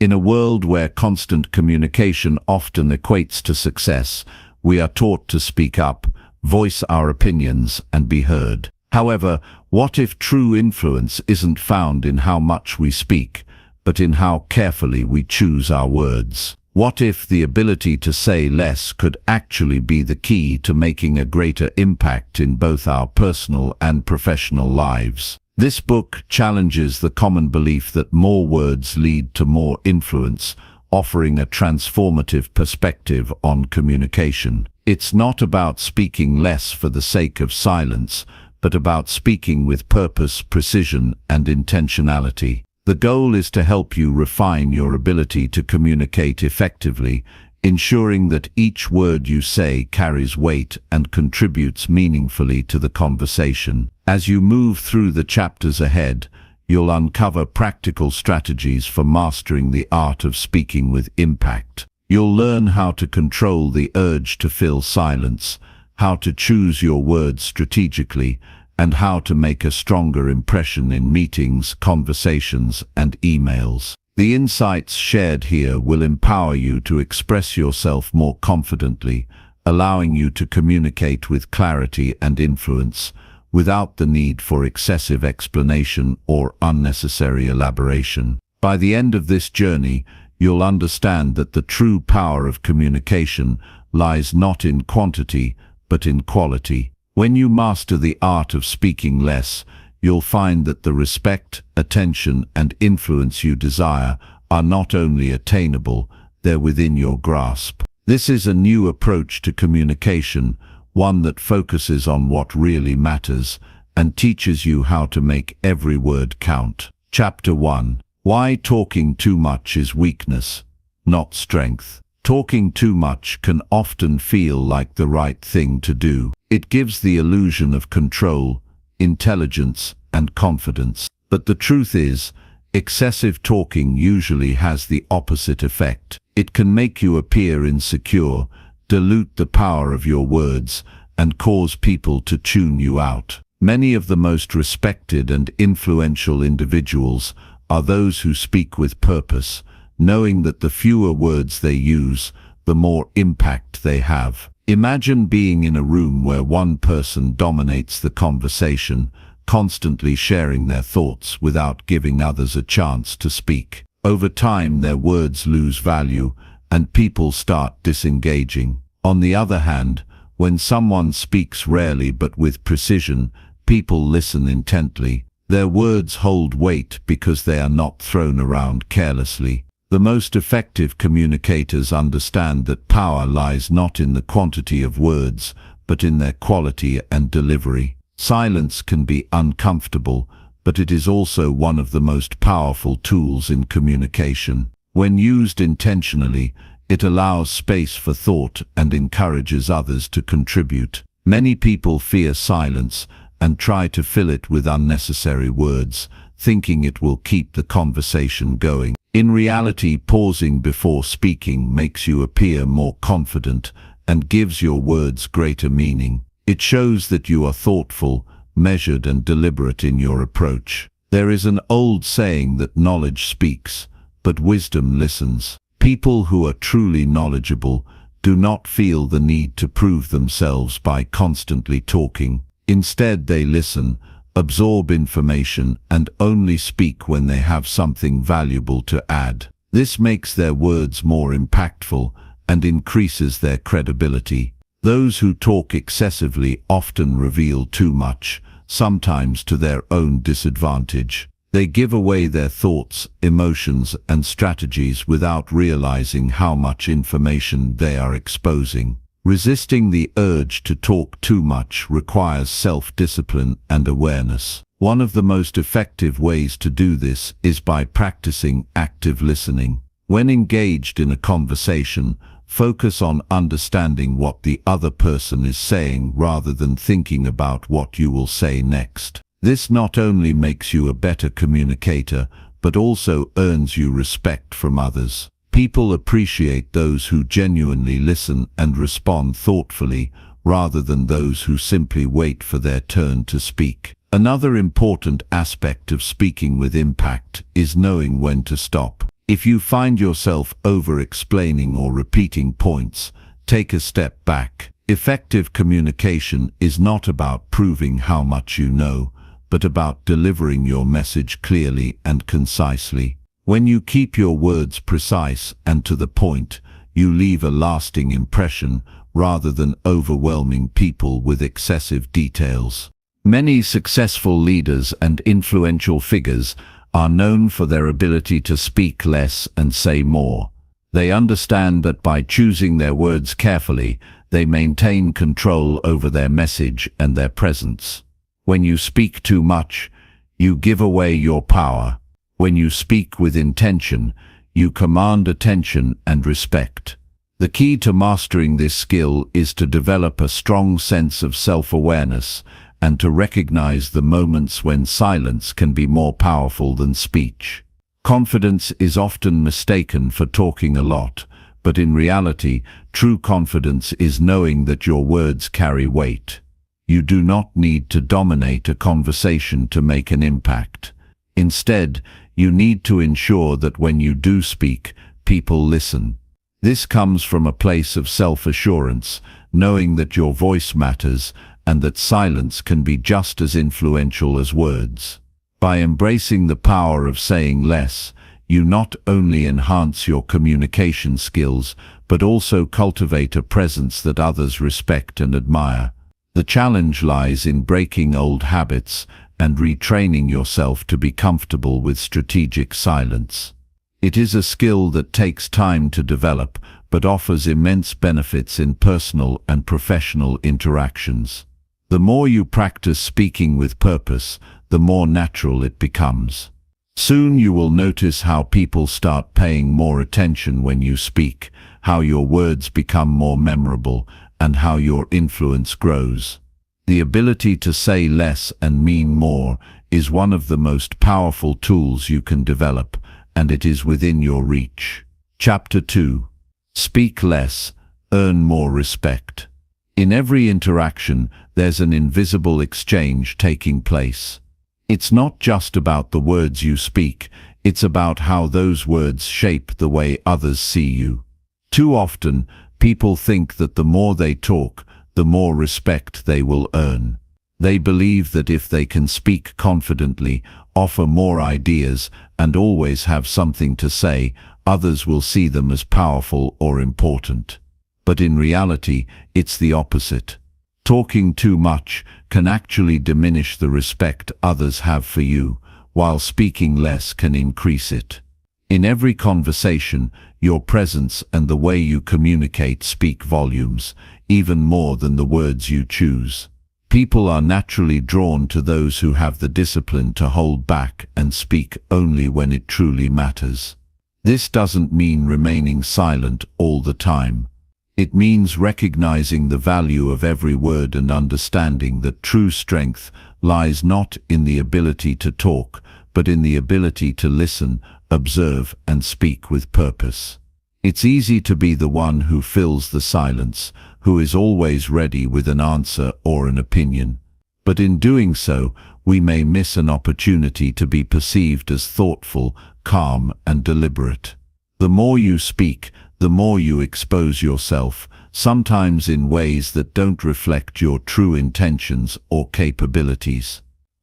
In a world where constant communication often equates to success, we are taught to speak up, voice our opinions, and be heard. However, what if true influence isn't found in how much we speak, but in how carefully we choose our words? What if the ability to say less could actually be the key to making a greater impact in both our personal and professional lives? This book challenges the common belief that more words lead to more influence, offering a transformative perspective on communication. It's not about speaking less for the sake of silence, but about speaking with purpose, precision, and intentionality. The goal is to help you refine your ability to communicate effectively, ensuring that each word you say carries weight and contributes meaningfully to the conversation. As you move through the chapters ahead, you'll uncover practical strategies for mastering the art of speaking with impact. You'll learn how to control the urge to fill silence, how to choose your words strategically, and how to make a stronger impression in meetings, conversations, and emails. The insights shared here will empower you to express yourself more confidently, allowing you to communicate with clarity and influence, without the need for excessive explanation or unnecessary elaboration. By the end of this journey, you'll understand that the true power of communication lies not in quantity, but in quality. When you master the art of speaking less, you'll find that the respect, attention, and influence you desire are not only attainable, they're within your grasp. This is a new approach to communication, one that focuses on what really matters and teaches you how to make every word count. Chapter 1. Why talking too much is weakness, not strength. Talking too much can often feel like the right thing to do. It gives the illusion of control, intelligence, and confidence. But the truth is, excessive talking usually has the opposite effect. It can make you appear insecure, dilute the power of your words, and cause people to tune you out. Many of the most respected and influential individuals are those who speak with purpose, knowing that the fewer words they use, the more impact they have. Imagine being in a room where one person dominates the conversation, constantly sharing their thoughts without giving others a chance to speak. Over time, their words lose value, and people start disengaging. On the other hand, when someone speaks rarely but with precision, people listen intently. Their words hold weight because they are not thrown around carelessly. The most effective communicators understand that power lies not in the quantity of words, but in their quality and delivery. Silence can be uncomfortable, but it is also one of the most powerful tools in communication. When used intentionally, it allows space for thought and encourages others to contribute. Many people fear silence and try to fill it with unnecessary words, thinking it will keep the conversation going. In reality, pausing before speaking makes you appear more confident and gives your words greater meaning. It shows that you are thoughtful, measured, and deliberate in your approach. There is an old saying that knowledge speaks, but wisdom listens. People who are truly knowledgeable do not feel the need to prove themselves by constantly talking. Instead, they listen, absorb information, and only speak when they have something valuable to add. This makes their words more impactful and increases their credibility. Those who talk excessively often reveal too much, sometimes to their own disadvantage. They give away their thoughts, emotions, and strategies without realizing how much information they are exposing. Resisting the urge to talk too much requires self-discipline and awareness. One of the most effective ways to do this is by practicing active listening. When engaged in a conversation, focus on understanding what the other person is saying rather than thinking about what you will say next. This not only makes you a better communicator, but also earns you respect from others. People appreciate those who genuinely listen and respond thoughtfully, rather than those who simply wait for their turn to speak. Another important aspect of speaking with impact is knowing when to stop. If you find yourself over-explaining or repeating points, take a step back. Effective communication is not about proving how much you know, but about delivering your message clearly and concisely. When you keep your words precise and to the point, you leave a lasting impression rather than overwhelming people with excessive details. Many successful leaders and influential figures are known for their ability to speak less and say more. They understand that by choosing their words carefully, they maintain control over their message and their presence. When you speak too much, you give away your power. When you speak with intention, you command attention and respect. The key to mastering this skill is to develop a strong sense of self-awareness and to recognize the moments when silence can be more powerful than speech. Confidence is often mistaken for talking a lot, but in reality, true confidence is knowing that your words carry weight. You do not need to dominate a conversation to make an impact. Instead, you need to ensure that when you do speak, people listen. This comes from a place of self-assurance, knowing that your voice matters and that silence can be just as influential as words. By embracing the power of saying less, you not only enhance your communication skills, but also cultivate a presence that others respect and admire. The challenge lies in breaking old habits and retraining yourself to be comfortable with strategic silence. It is a skill that takes time to develop, but offers immense benefits in personal and professional interactions. The more you practice speaking with purpose, the more natural it becomes. Soon you will notice how people start paying more attention when you speak, how your words become more memorable, and how your influence grows. The ability to say less and mean more is one of the most powerful tools you can develop, and it is within your reach. Chapter 2. Speak less, earn more respect. In every interaction, there's an invisible exchange taking place. It's not just about the words you speak, it's about how those words shape the way others see you. Too often, people think that the more they talk, the more respect they will earn. They believe that if they can speak confidently, offer more ideas, and always have something to say, others will see them as powerful or important. But in reality, it's the opposite. Talking too much can actually diminish the respect others have for you, while speaking less can increase it. In every conversation, your presence and the way you communicate speak volumes, even more than the words you choose. People are naturally drawn to those who have the discipline to hold back and speak only when it truly matters. This doesn't mean remaining silent all the time. It means recognizing the value of every word and understanding that true strength lies not in the ability to talk, but in the ability to listen, observe, and speak with purpose. It's easy to be the one who fills the silence, who is always ready with an answer or an opinion. But in doing so, we may miss an opportunity to be perceived as thoughtful, calm, and deliberate. The more you speak, the more you expose yourself, sometimes in ways that don't reflect your true intentions or capabilities.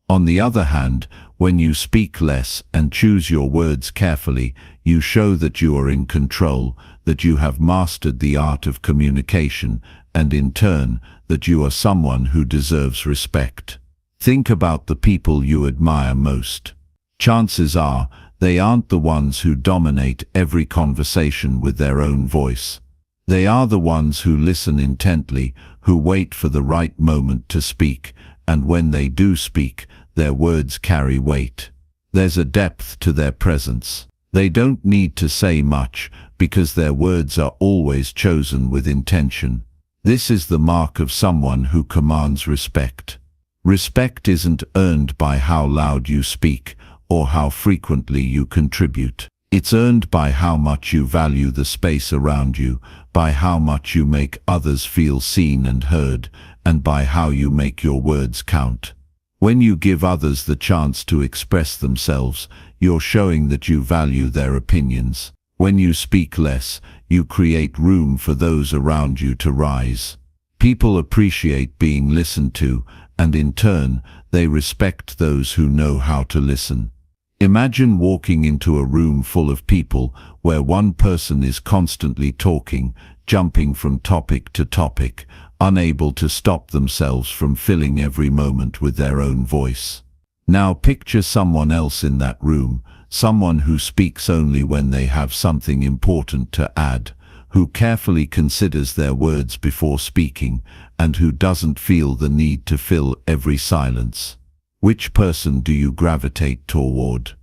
On the other hand, when you speak less and choose your words carefully, you show that you are in control, that you have mastered the art of communication, and in turn, that you are someone who deserves respect. Think about the people you admire most. Chances are, they aren't the ones who dominate every conversation with their own voice. They are the ones who listen intently, who wait for the right moment to speak, and when they do speak, their words carry weight. There's a depth to their presence. They don't need to say much, because their words are always chosen with intention. This is the mark of someone who commands respect. Respect isn't earned by how loud you speak, or how frequently you contribute. It's earned by how much you value the space around you, by how much you make others feel seen and heard, and by how you make your words count. When you give others the chance to express themselves, you're showing that you value their opinions. When you speak less, you create room for those around you to rise. People appreciate being listened to, and in turn, they respect those who know how to listen. Imagine walking into a room full of people where one person is constantly talking, jumping from topic to topic, unable to stop themselves from filling every moment with their own voice. Now picture someone else in that room, someone who speaks only when they have something important to add, who carefully considers their words before speaking, and who doesn't feel the need to fill every silence. Which person do you gravitate toward?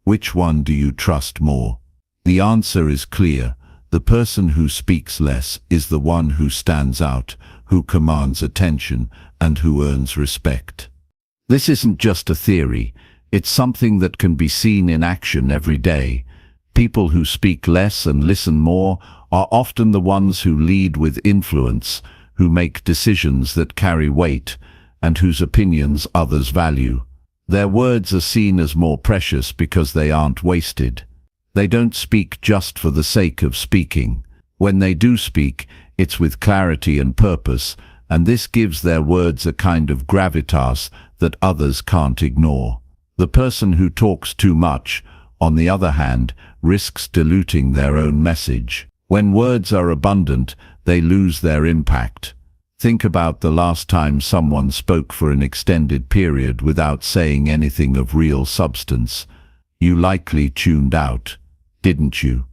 Which one do you trust more? The answer is clear. The person who speaks less is the one who stands out, who commands attention, and who earns respect. This isn't just a theory. It's something that can be seen in action every day. People who speak less and listen more are often the ones who lead with influence, who make decisions that carry weight, and whose opinions others value. Their words are seen as more precious because they aren't wasted. They don't speak just for the sake of speaking. When they do speak, it's with clarity and purpose, and this gives their words a kind of gravitas that others can't ignore. The person who talks too much, on the other hand, risks diluting their own message. When words are abundant, they lose their impact. Think about the last time someone spoke for an extended period without saying anything of real substance. You likely tuned out, didn't you?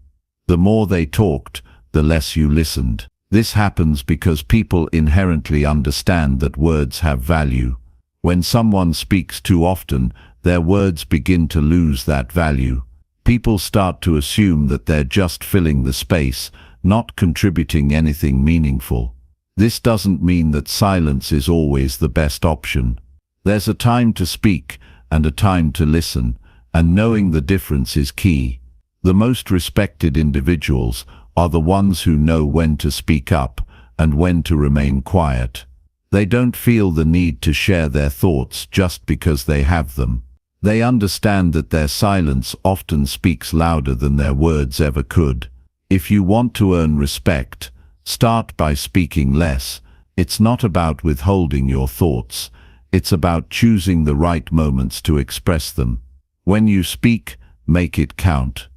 The more they talked, the less you listened. This happens because people inherently understand that words have value. When someone speaks too often, their words begin to lose that value. People start to assume that they're just filling the space, not contributing anything meaningful. This doesn't mean that silence is always the best option. There's a time to speak and a time to listen, and knowing the difference is key. The most respected individuals are the ones who know when to speak up and when to remain quiet. They don't feel the need to share their thoughts just because they have them. They understand that their silence often speaks louder than their words ever could. If you want to earn respect, start by speaking less. It's not about withholding your thoughts. It's about choosing the right moments to express them. When you speak, make it count.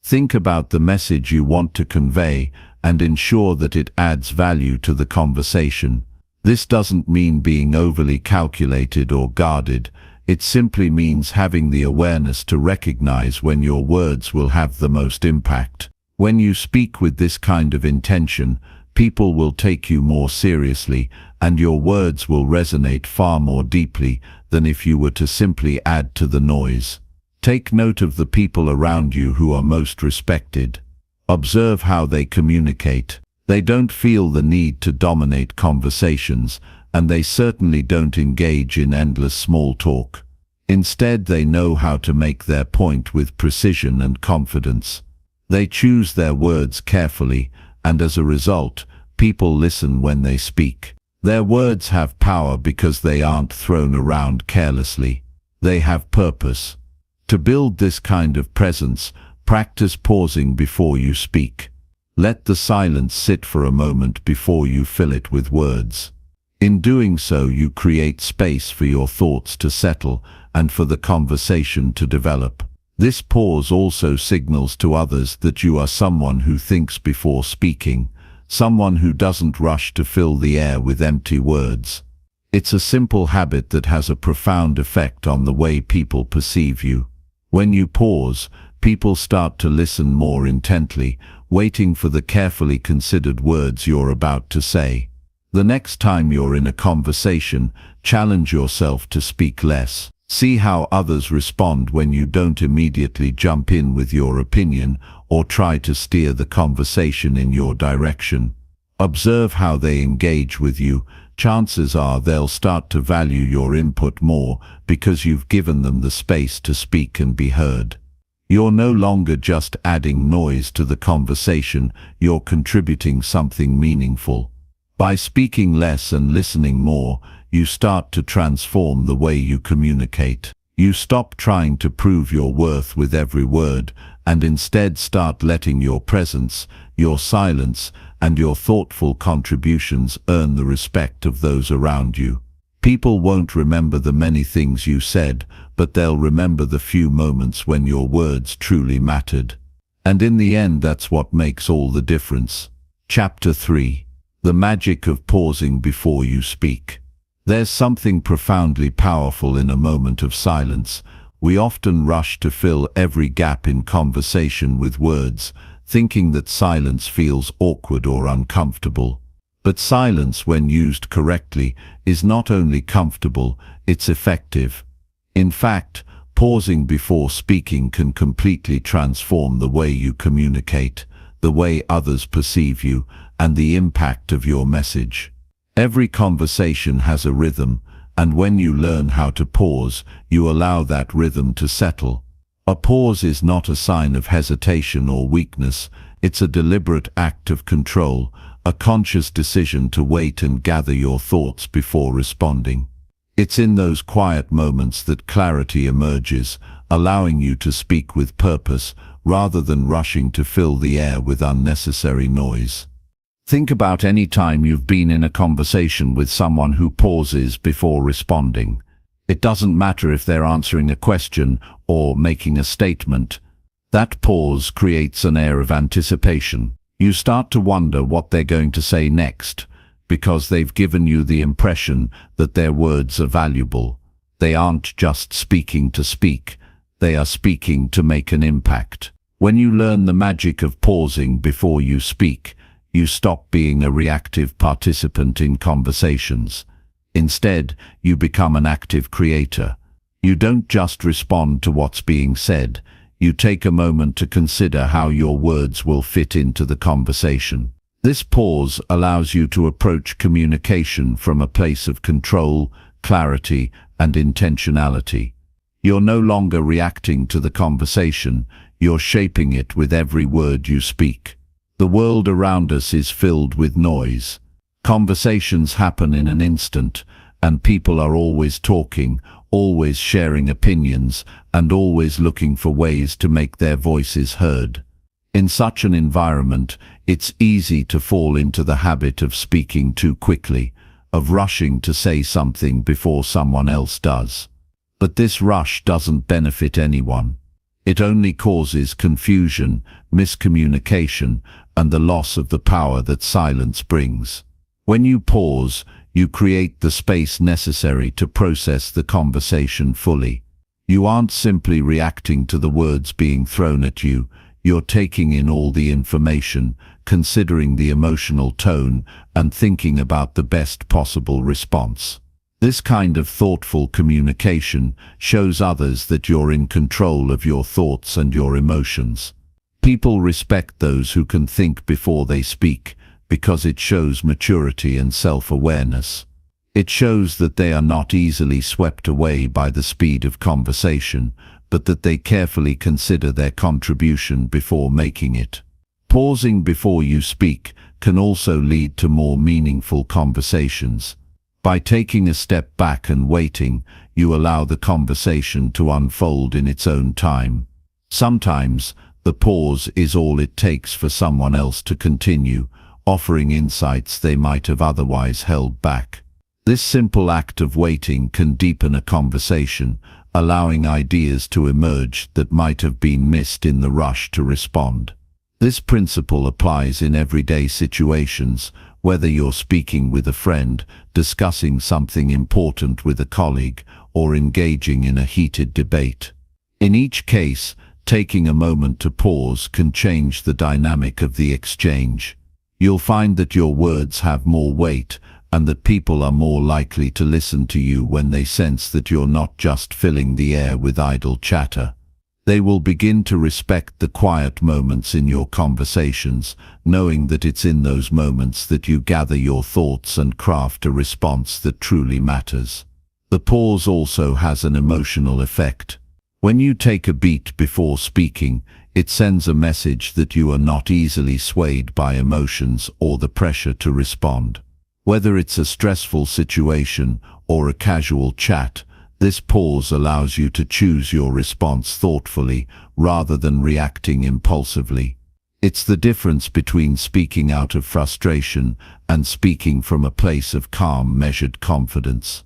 Think about the message you want to convey and ensure that it adds value to the conversation. This doesn't mean being overly calculated or guarded. It simply means having the awareness to recognize when your words will have the most impact. When you speak with this kind of intention, people will take you more seriously, and your words will resonate far more deeply than if you were to simply add to the noise. Take note of the people around you who are most respected. Observe how they communicate. They don't feel the need to dominate conversations, and they certainly don't engage in endless small talk. Instead, they know how to make their point with precision and confidence. They choose their words carefully, and as a result, people listen when they speak. Their words have power because they aren't thrown around carelessly. They have purpose. To build this kind of presence, practice pausing before you speak. Let the silence sit for a moment before you fill it with words. In doing so, you create space for your thoughts to settle and for the conversation to develop. This pause also signals to others that you are someone who thinks before speaking, someone who doesn't rush to fill the air with empty words. It's a simple habit that has a profound effect on the way people perceive you. When you pause, people start to listen more intently, waiting for the carefully considered words you're about to say. The next time you're in a conversation, challenge yourself to speak less. See how others respond when you don't immediately jump in with your opinion or try to steer the conversation in your direction. Observe how they engage with you. Chances are they'll start to value your input more because you've given them the space to speak and be heard. You're no longer just adding noise to the conversation, you're contributing something meaningful. By speaking less and listening more, you start to transform the way you communicate. You stop trying to prove your worth with every word and instead start letting your presence, your silence, and your thoughtful contributions earn the respect of those around you. People won't remember the many things you said, but they'll remember the few moments when your words truly mattered. And in the end, that's what makes all the difference. Chapter 3. The magic of pausing before you speak. There's something profoundly powerful in a moment of silence. We often rush to fill every gap in conversation with words, thinking that silence feels awkward or uncomfortable. But silence, when used correctly, is not only comfortable, it's effective. In fact, pausing before speaking can completely transform the way you communicate, the way others perceive you, and the impact of your message. Every conversation has a rhythm, and when you learn how to pause, you allow that rhythm to settle. A pause is not a sign of hesitation or weakness, it's a deliberate act of control, a conscious decision to wait and gather your thoughts before responding. It's in those quiet moments that clarity emerges, allowing you to speak with purpose rather than rushing to fill the air with unnecessary noise. Think about any time you've been in a conversation with someone who pauses before responding. It doesn't matter if they're answering a question or making a statement. That pause creates an air of anticipation. You start to wonder what they're going to say next, because they've given you the impression that their words are valuable. They aren't just speaking to speak, they are speaking to make an impact. When you learn the magic of pausing before you speak, you stop being a reactive participant in conversations. Instead, you become an active creator. You don't just respond to what's being said. You take a moment to consider how your words will fit into the conversation. This pause allows you to approach communication from a place of control, clarity, and intentionality. You're no longer reacting to the conversation, you're shaping it with every word you speak. The world around us is filled with noise. Conversations happen in an instant, and people are always talking, always sharing opinions, and always looking for ways to make their voices heard. In such an environment, it's easy to fall into the habit of speaking too quickly, of rushing to say something before someone else does. But this rush doesn't benefit anyone. It only causes confusion, miscommunication, and the loss of the power that silence brings. When you pause, you create the space necessary to process the conversation fully. You aren't simply reacting to the words being thrown at you, you're taking in all the information, considering the emotional tone, and thinking about the best possible response. This kind of thoughtful communication shows others that you're in control of your thoughts and your emotions. People respect those who can think before they speak, because it shows maturity and self-awareness. It shows that they are not easily swept away by the speed of conversation, but that they carefully consider their contribution before making it. Pausing before you speak can also lead to more meaningful conversations. By taking a step back and waiting, you allow the conversation to unfold in its own time. Sometimes, the pause is all it takes for someone else to continue, offering insights they might have otherwise held back. This simple act of waiting can deepen a conversation, allowing ideas to emerge that might have been missed in the rush to respond. This principle applies in everyday situations, whether you're speaking with a friend, discussing something important with a colleague, or engaging in a heated debate. In each case, taking a moment to pause can change the dynamic of the exchange. You'll find that your words have more weight, and that people are more likely to listen to you when they sense that you're not just filling the air with idle chatter. They will begin to respect the quiet moments in your conversations, knowing that it's in those moments that you gather your thoughts and craft a response that truly matters. The pause also has an emotional effect. When you take a beat before speaking, it sends a message that you are not easily swayed by emotions or the pressure to respond. Whether it's a stressful situation or a casual chat, This pause allows you to choose your response thoughtfully rather than reacting impulsively. It's the difference between speaking out of frustration and speaking from a place of calm, measured confidence.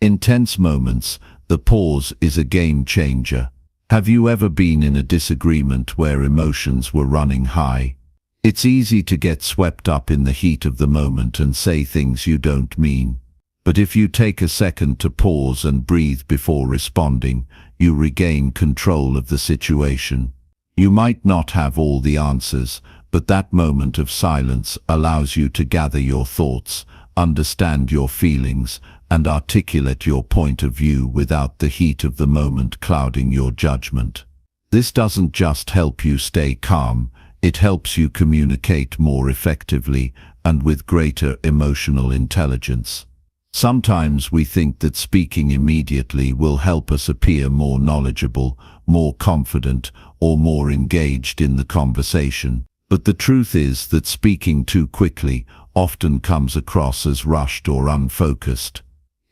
In tense moments, the pause is a game changer. Have you ever been in a disagreement where emotions were running high? It's easy to get swept up in the heat of the moment and say things you don't mean. But if you take a second to pause and breathe before responding, you regain control of the situation. You might not have all the answers, but that moment of silence allows you to gather your thoughts, understand your feelings, and articulate your point of view without the heat of the moment clouding your judgment. This doesn't just help you stay calm, it helps you communicate more effectively and with greater emotional intelligence. Sometimes we think that speaking immediately will help us appear more knowledgeable, more confident, or more engaged in the conversation. But the truth is that speaking too quickly often comes across as rushed or unfocused.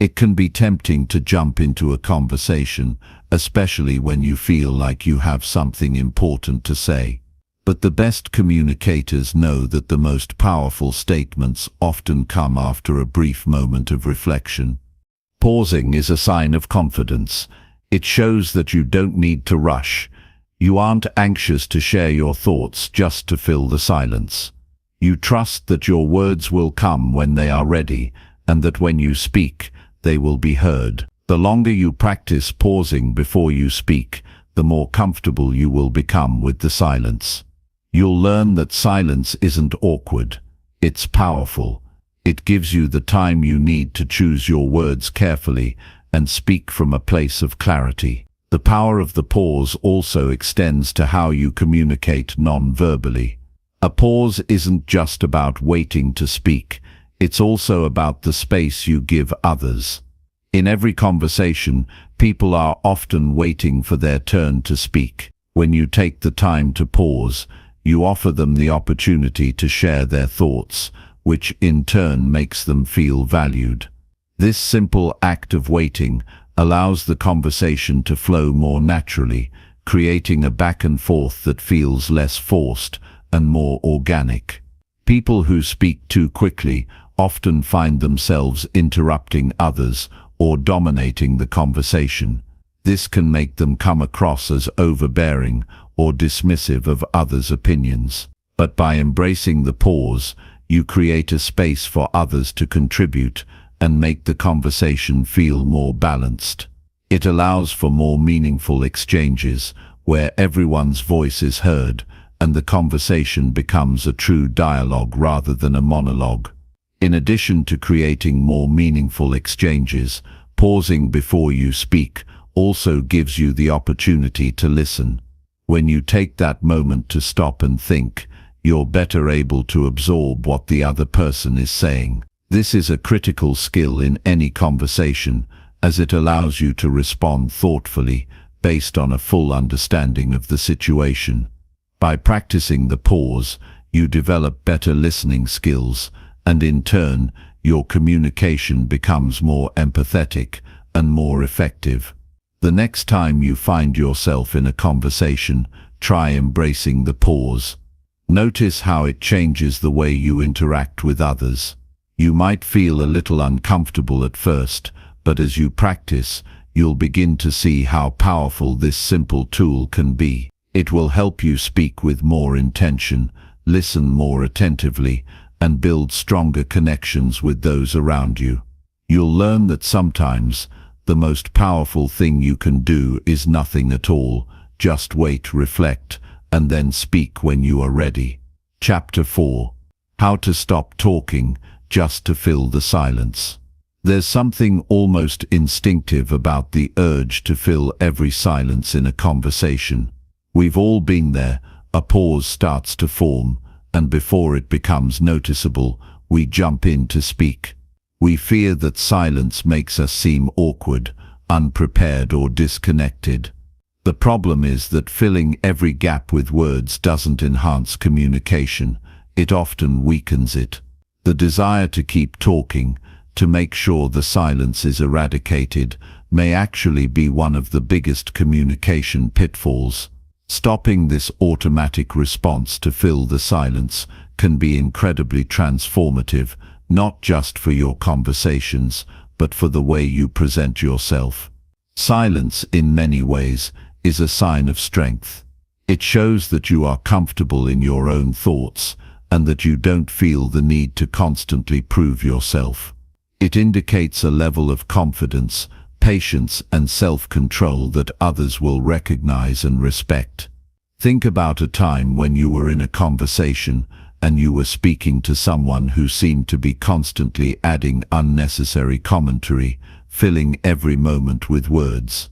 It can be tempting to jump into a conversation, especially when you feel like you have something important to say. But the best communicators know that the most powerful statements often come after a brief moment of reflection. Pausing is a sign of confidence. It shows that you don't need to rush. You aren't anxious to share your thoughts just to fill the silence. You trust that your words will come when they are ready, and that when you speak, they will be heard. The longer you practice pausing before you speak, the more comfortable you will become with the silence. You'll learn that silence isn't awkward. It's powerful. It gives you the time you need to choose your words carefully and speak from a place of clarity. The power of the pause also extends to how you communicate non-verbally. A pause isn't just about waiting to speak. It's also about the space you give others. In every conversation, people are often waiting for their turn to speak. When you take the time to pause, you offer them the opportunity to share their thoughts, which in turn makes them feel valued. This simple act of waiting allows the conversation to flow more naturally, creating a back and forth that feels less forced and more organic. People who speak too quickly often find themselves interrupting others or dominating the conversation. This can make them come across as overbearing or dismissive of others' opinions. But by embracing the pause, you create a space for others to contribute and make the conversation feel more balanced. It allows for more meaningful exchanges where everyone's voice is heard and the conversation becomes a true dialogue rather than a monologue. In addition to creating more meaningful exchanges, pausing before you speak also gives you the opportunity to listen. When you take that moment to stop and think, you're better able to absorb what the other person is saying. This is a critical skill in any conversation, as it allows you to respond thoughtfully, based on a full understanding of the situation. By practicing the pause, you develop better listening skills, and in turn, your communication becomes more empathetic and more effective. The next time you find yourself in a conversation, try embracing the pause. Notice how it changes the way you interact with others. You might feel a little uncomfortable at first, but as you practice, you'll begin to see how powerful this simple tool can be. It will help you speak with more intention, listen more attentively, and build stronger connections with those around you. You'll learn that sometimes the most powerful thing you can do is nothing at all. Just wait, reflect, and then speak when you are ready. Chapter 4. How to stop talking just to fill the silence. There's something almost instinctive about the urge to fill every silence in a conversation. We've all been there. A pause starts to form, and before it becomes noticeable, we jump in to speak. We fear that silence makes us seem awkward, unprepared, or disconnected. The problem is that filling every gap with words doesn't enhance communication. It often weakens it. The desire to keep talking, to make sure the silence is eradicated, may actually be one of the biggest communication pitfalls. Stopping this automatic response to fill the silence can be incredibly transformative, not just for your conversations, but for the way you present yourself. Silence, in many ways, is a sign of strength. It shows that you are comfortable in your own thoughts and that you don't feel the need to constantly prove yourself. It indicates a level of confidence, patience, and self-control that others will recognize and respect. Think about a time when you were in a conversation and you were speaking to someone who seemed to be constantly adding unnecessary commentary, filling every moment with words.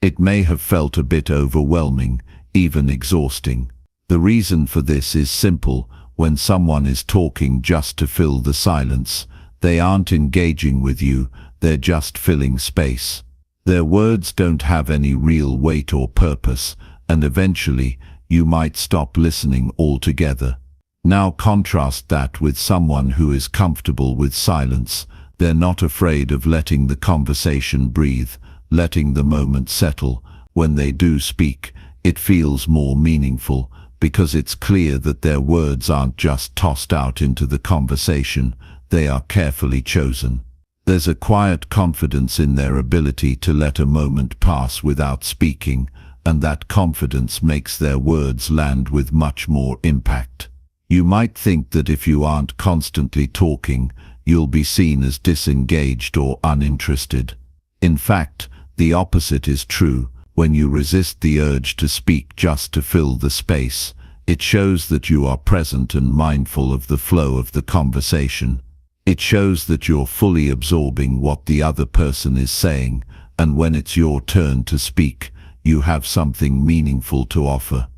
It may have felt a bit overwhelming, even exhausting. The reason for this is simple. When someone is talking just to fill the silence, they aren't engaging with you, they're just filling space. Their words don't have any real weight or purpose, and eventually you might stop listening altogether. Now contrast that with someone who is comfortable with silence. They're not afraid of letting the conversation breathe, letting the moment settle. When they do speak, it feels more meaningful, because it's clear that their words aren't just tossed out into the conversation, they are carefully chosen. There's a quiet confidence in their ability to let a moment pass without speaking, and that confidence makes their words land with much more impact. You might think that if you aren't constantly talking, you'll be seen as disengaged or uninterested. In fact, the opposite is true. When you resist the urge to speak just to fill the space, it shows that you are present and mindful of the flow of the conversation. It shows that you're fully absorbing what the other person is saying, and when it's your turn to speak, you have something meaningful to offer.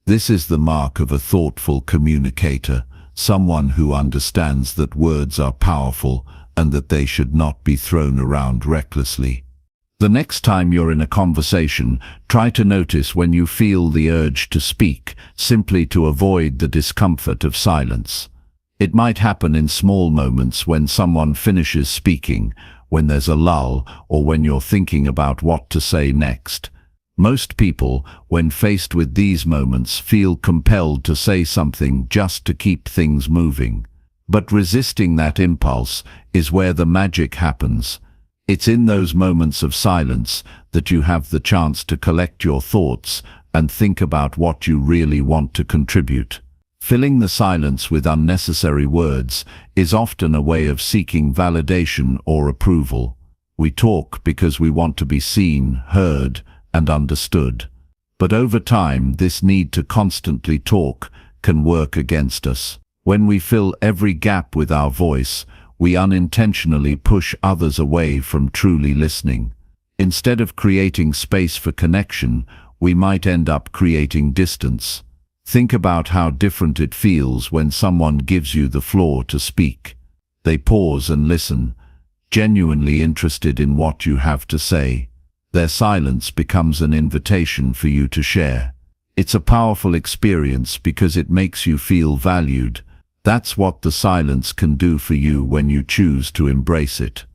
This is the mark of a thoughtful communicator, someone who understands that words are powerful and that they should not be thrown around recklessly. The next time you're in a conversation, try to notice when you feel the urge to speak, simply to avoid the discomfort of silence. It might happen in small moments when someone finishes speaking, when there's a lull, or when you're thinking about what to say next. Most people, when faced with these moments, feel compelled to say something just to keep things moving. But resisting that impulse is where the magic happens. It's in those moments of silence that you have the chance to collect your thoughts and think about what you really want to contribute. Filling the silence with unnecessary words is often a way of seeking validation or approval. We talk because we want to be seen, heard, and understood. But over time, this need to constantly talk can work against us. When we fill every gap with our voice, we unintentionally push others away from truly listening. Instead of creating space for connection, we might end up creating distance. Think about how different it feels when someone gives you the floor to speak. They pause and listen, genuinely interested in what you have to say. Their silence becomes an invitation for you to share. It's a powerful experience because it makes you feel valued. That's what the silence can do for you when you choose to embrace it.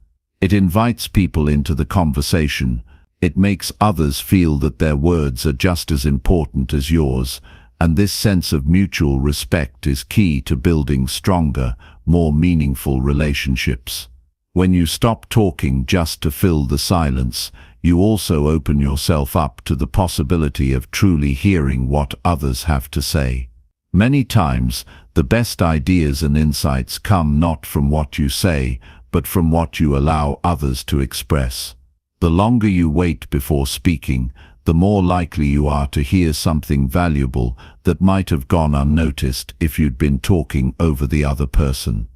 It invites people into the conversation. It makes others feel that their words are just as important as yours, and this sense of mutual respect is key to building stronger, more meaningful relationships. When you stop talking just to fill the silence, you also open yourself up to the possibility of truly hearing what others have to say. Many times, the best ideas and insights come not from what you say, but from what you allow others to express. The longer you wait before speaking, the more likely you are to hear something valuable that might have gone unnoticed if you'd been talking over the other person.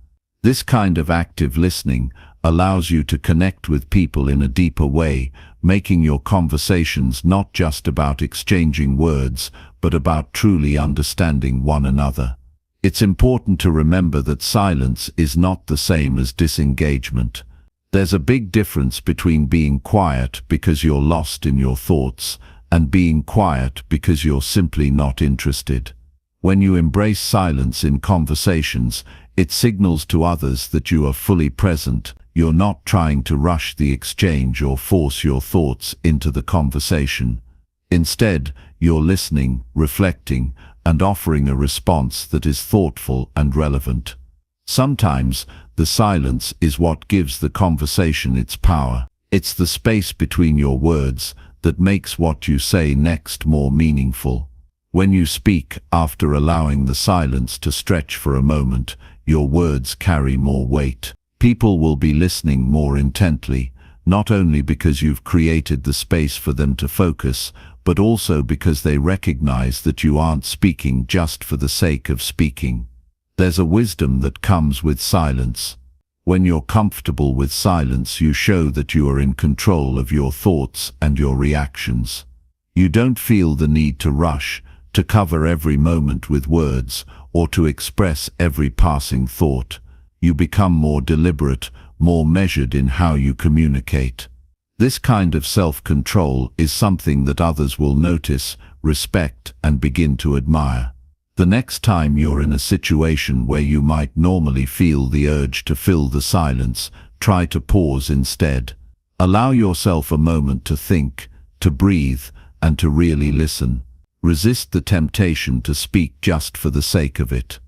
This kind of active listening allows you to connect with people in a deeper way, making your conversations not just about exchanging words, but about truly understanding one another. It's important to remember that silence is not the same as disengagement. There's a big difference between being quiet because you're lost in your thoughts and being quiet because you're simply not interested. When you embrace silence in conversations, it signals to others that you are fully present, You're not trying to rush the exchange or force your thoughts into the conversation. Instead, you're listening, reflecting, and offering a response that is thoughtful and relevant. Sometimes, the silence is what gives the conversation its power. It's the space between your words that makes what you say next more meaningful. When you speak after allowing the silence to stretch for a moment, your words carry more weight. People will be listening more intently, not only because you've created the space for them to focus, but also because they recognize that you aren't speaking just for the sake of speaking. There's a wisdom that comes with silence. When you're comfortable with silence, you show that you are in control of your thoughts and your reactions. You don't feel the need to rush, to cover every moment with words, or to express every passing thought. You become more deliberate, more measured in how you communicate. This kind of self-control is something that others will notice, respect, and begin to admire. The next time you're in a situation where you might normally feel the urge to fill the silence, try to pause instead. Allow yourself a moment to think, to breathe, and to really listen. Resist the temptation to speak just for the sake of it.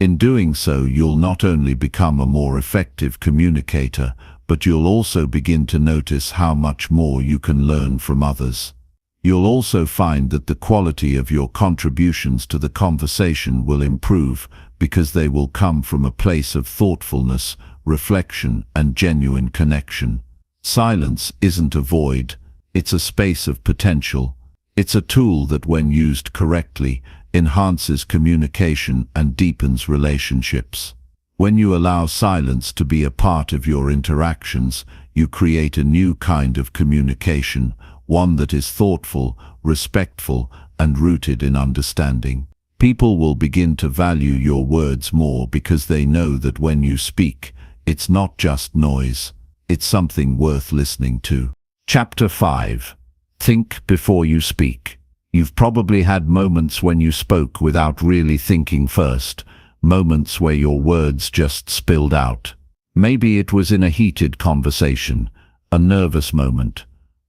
In doing so, you'll not only become a more effective communicator, but you'll also begin to notice how much more you can learn from others. You'll also find that the quality of your contributions to the conversation will improve because they will come from a place of thoughtfulness, reflection, and genuine connection. Silence isn't a void, it's a space of potential. It's a tool that, when used correctly, enhances communication and deepens relationships. When you allow silence to be a part of your interactions, you create a new kind of communication, one that is thoughtful, respectful, and rooted in understanding. People will begin to value your words more because they know that when you speak, it's not just noise, it's something worth listening to. Chapter 5. Think before you speak. You've probably had moments when you spoke without really thinking first, moments where your words just spilled out. Maybe it was in a heated conversation, a nervous moment,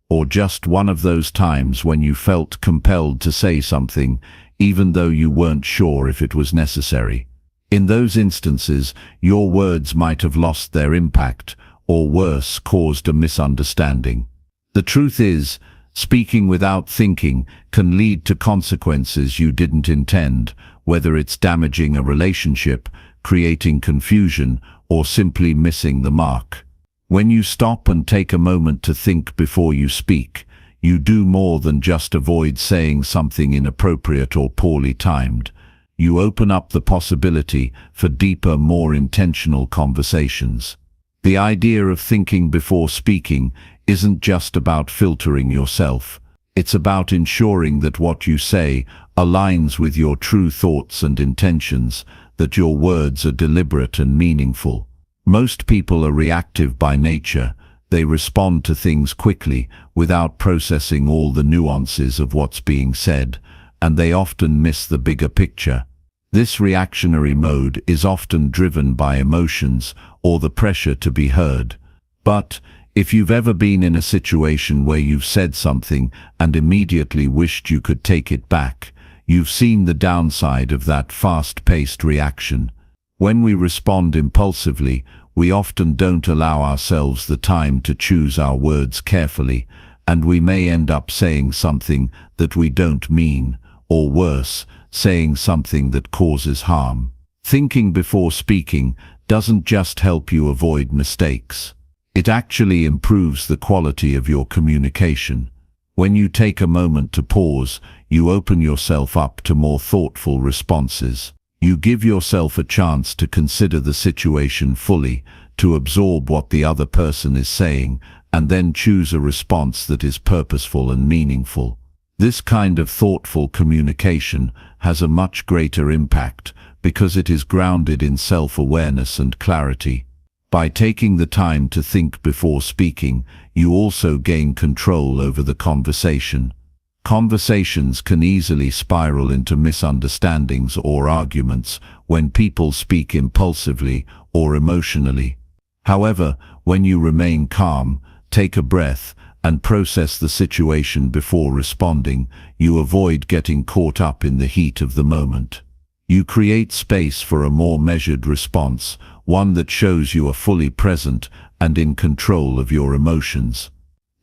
or just one of those times when you felt compelled to say something, even though you weren't sure if it was necessary. In those instances, your words might have lost their impact, or worse, caused a misunderstanding. The truth is, speaking without thinking can lead to consequences you didn't intend, whether it's damaging a relationship, creating confusion, or simply missing the mark. When you stop and take a moment to think before you speak, you do more than just avoid saying something inappropriate or poorly timed. You open up the possibility for deeper, more intentional conversations. The idea of thinking before speaking isn't just about filtering yourself. It's about ensuring that what you say aligns with your true thoughts and intentions, that your words are deliberate and meaningful. Most people are reactive by nature. They respond to things quickly, without processing all the nuances of what's being said, and they often miss the bigger picture. This reactionary mode is often driven by emotions or the pressure to be heard. But if you've ever been in a situation where you've said something and immediately wished you could take it back, you've seen the downside of that fast-paced reaction. When we respond impulsively, we often don't allow ourselves the time to choose our words carefully, and we may end up saying something that we don't mean, or worse, saying something that causes harm. Thinking before speaking doesn't just help you avoid mistakes. It actually improves the quality of your communication. When you take a moment to pause, you open yourself up to more thoughtful responses. You give yourself a chance to consider the situation fully, to absorb what the other person is saying, and then choose a response that is purposeful and meaningful. This kind of thoughtful communication has a much greater impact because it is grounded in self-awareness and clarity. By taking the time to think before speaking, you also gain control over the conversation. Conversations can easily spiral into misunderstandings or arguments when people speak impulsively or emotionally. However, When you remain calm, take a breath, and process the situation before responding, you avoid getting caught up in the heat of the moment. You create space for a more measured response, one that shows you are fully present and in control of your emotions.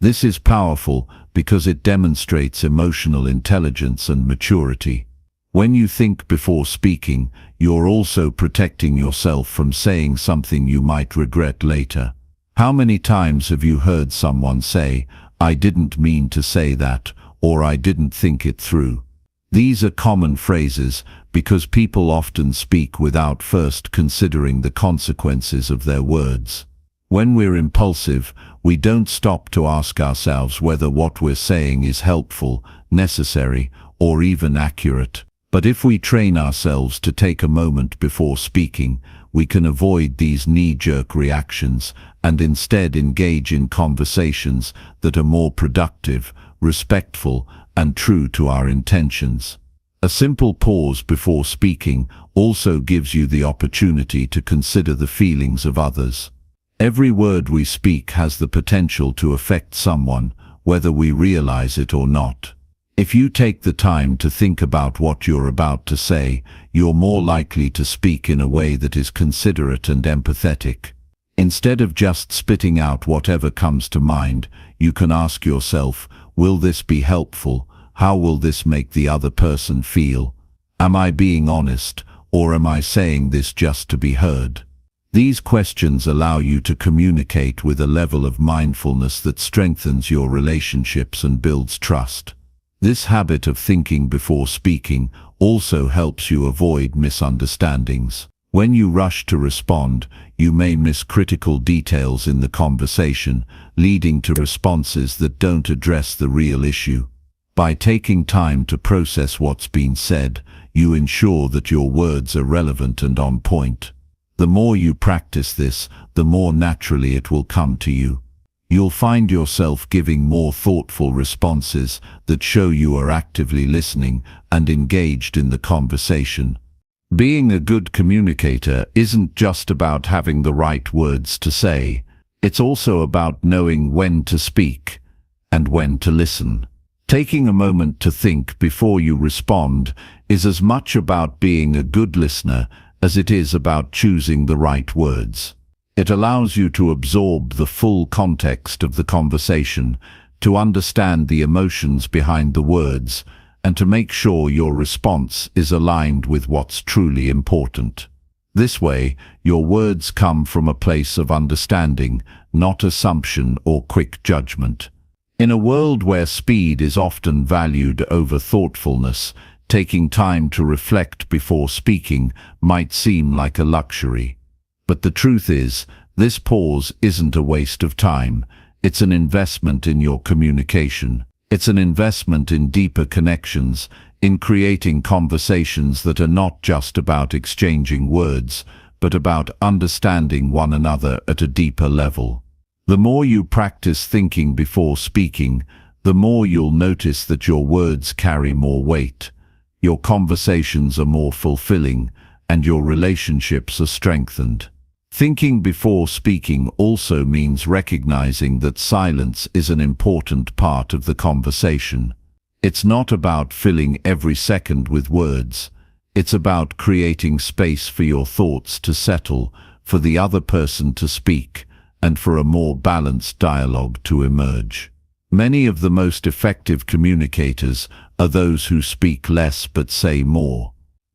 This is powerful because it demonstrates emotional intelligence and maturity. When you think before speaking, you're also protecting yourself from saying something you might regret later. How many times have you heard someone say, "I didn't mean to say that," or "I didn't think it through"? These are common phrases because people often speak without first considering the consequences of their words. When we're impulsive, we don't stop to ask ourselves whether what we're saying is helpful, necessary, or even accurate. But if we train ourselves to take a moment before speaking, we can avoid these knee-jerk reactions and instead engage in conversations that are more productive, respectful, and true to our intentions. A simple pause before speaking also gives you the opportunity to consider the feelings of others. Every word we speak has the potential to affect someone, whether we realize it or not. If you take the time to think about what you're about to say, you're more likely to speak in a way that is considerate and empathetic. Instead of just spitting out whatever comes to mind, you can ask yourself, will this be helpful? How will this make the other person feel? Am I being honest, or am I saying this just to be heard? These questions allow you to communicate with a level of mindfulness that strengthens your relationships and builds trust. This habit of thinking before speaking also helps you avoid misunderstandings. When you rush to respond, you may miss critical details in the conversation, leading to responses that don't address the real issue. By taking time to process what's been said, you ensure that your words are relevant and on point. The more you practice this, the more naturally it will come to you. You'll find yourself giving more thoughtful responses that show you are actively listening and engaged in the conversation. Being a good communicator isn't just about having the right words to say. It's also about knowing when to speak and when to listen. Taking a moment to think before you respond is as much about being a good listener as it is about choosing the right words. It allows you to absorb the full context of the conversation, to understand the emotions behind the words, and to make sure your response is aligned with what's truly important. This way, your words come from a place of understanding, not assumption or quick judgment. In a world where speed is often valued over thoughtfulness, taking time to reflect before speaking might seem like a luxury. But the truth is, this pause isn't a waste of time. It's an investment in your communication. It's an investment in deeper connections, in creating conversations that are not just about exchanging words, but about understanding one another at a deeper level. The more you practice thinking before speaking, the more you'll notice that your words carry more weight, your conversations are more fulfilling, and your relationships are strengthened. Thinking before speaking also means recognizing that silence is an important part of the conversation. It's not about filling every second with words. It's about creating space for your thoughts to settle, for the other person to speak, and for a more balanced dialogue to emerge. Many of the most effective communicators are those who speak less but say more.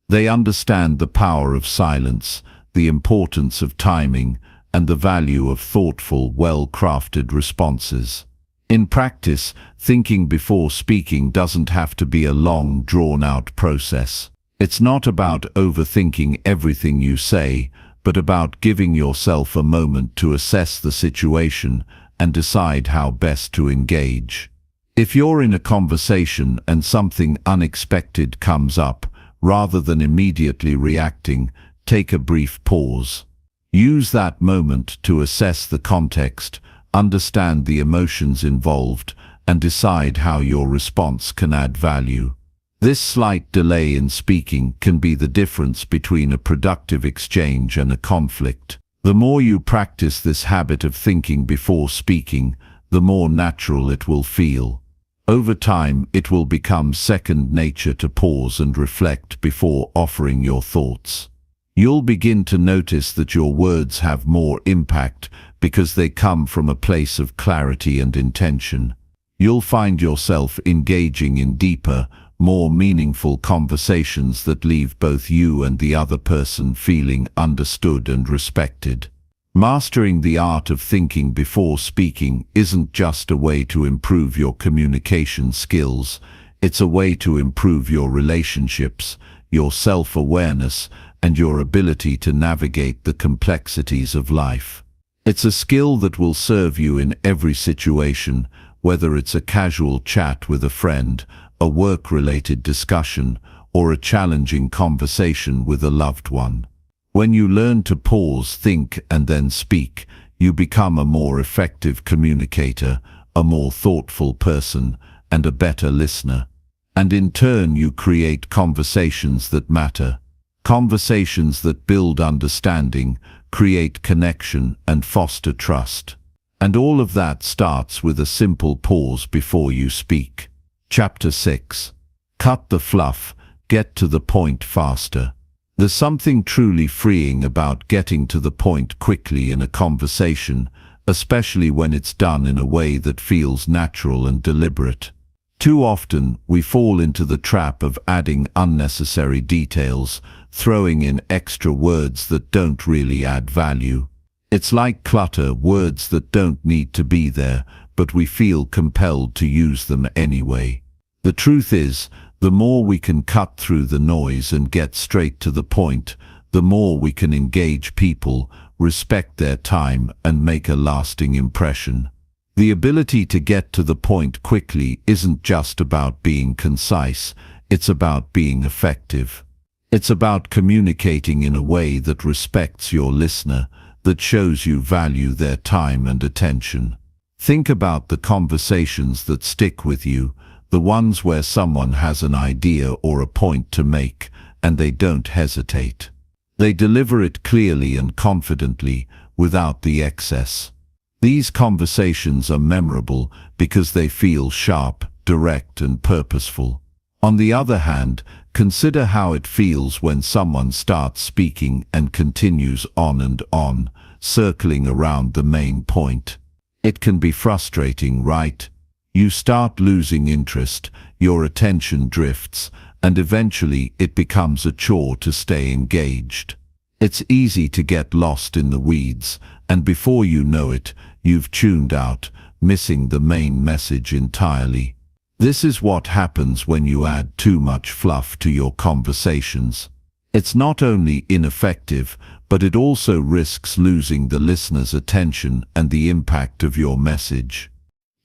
They understand the power of silence, the importance of timing, and the value of thoughtful, well-crafted responses. In practice, thinking before speaking doesn't have to be a long, drawn-out process. It's not about overthinking everything you say, but about giving yourself a moment to assess the situation and decide how best to engage. If you're in a conversation and something unexpected comes up, rather than immediately reacting, take a brief pause. Use that moment to assess the context, understand the emotions involved, and decide how your response can add value. This slight delay in speaking can be the difference between a productive exchange and a conflict. The more you practice this habit of thinking before speaking, the more natural it will feel. Over time, it will become second nature to pause and reflect before offering your thoughts. You'll begin to notice that your words have more impact because they come from a place of clarity and intention. You'll find yourself engaging in deeper, more meaningful conversations that leave both you and the other person feeling understood and respected. Mastering the art of thinking before speaking isn't just a way to improve your communication skills, it's a way to improve your relationships, your self-awareness, and your ability to navigate the complexities of life. It's a skill that will serve you in every situation, whether it's a casual chat with a friend, a work-related discussion, or a challenging conversation with a loved one. When you learn to pause, think, and then speak, you become a more effective communicator, a more thoughtful person, and a better listener. And in turn, you create conversations that matter. Conversations that build understanding, create connection, and foster trust. And all of that starts with a simple pause before you speak. Chapter 6. Cut the fluff, get to the point faster. There's something truly freeing about getting to the point quickly in a conversation, especially when it's done in a way that feels natural and deliberate. Too often, we fall into the trap of adding unnecessary details, throwing in extra words that don't really add value. It's like clutter, words that don't need to be there, but we feel compelled to use them anyway. The truth is, the more we can cut through the noise and get straight to the point, the more we can engage people, respect their time, and make a lasting impression. The ability to get to the point quickly isn't just about being concise, it's about being effective. It's about communicating in a way that respects your listener, that shows you value their time and attention. Think about the conversations that stick with you, the ones where someone has an idea or a point to make, and they don't hesitate. They deliver it clearly and confidently, without the excess. These conversations are memorable because they feel sharp, direct, and purposeful. On the other hand, consider how it feels when someone starts speaking and continues on and on, circling around the main point. It can be frustrating, right? You start losing interest, your attention drifts, and eventually it becomes a chore to stay engaged. It's easy to get lost in the weeds, and before you know it, you've tuned out, missing the main message entirely. This is what happens when you add too much fluff to your conversations. It's not only ineffective, but it also risks losing the listener's attention and the impact of your message.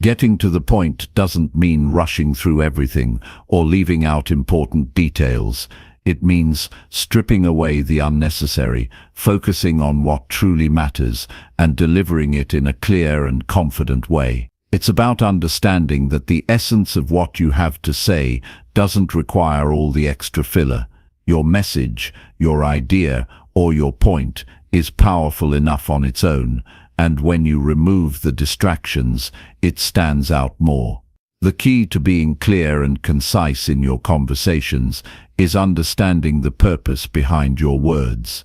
Getting to the point doesn't mean rushing through everything or leaving out important details. It means stripping away the unnecessary, focusing on what truly matters, and delivering it in a clear and confident way. It's about understanding that the essence of what you have to say doesn't require all the extra filler. Your message, your idea, or your point is powerful enough on its own, and when you remove the distractions, it stands out more. The key to being clear and concise in your conversations is understanding the purpose behind your words.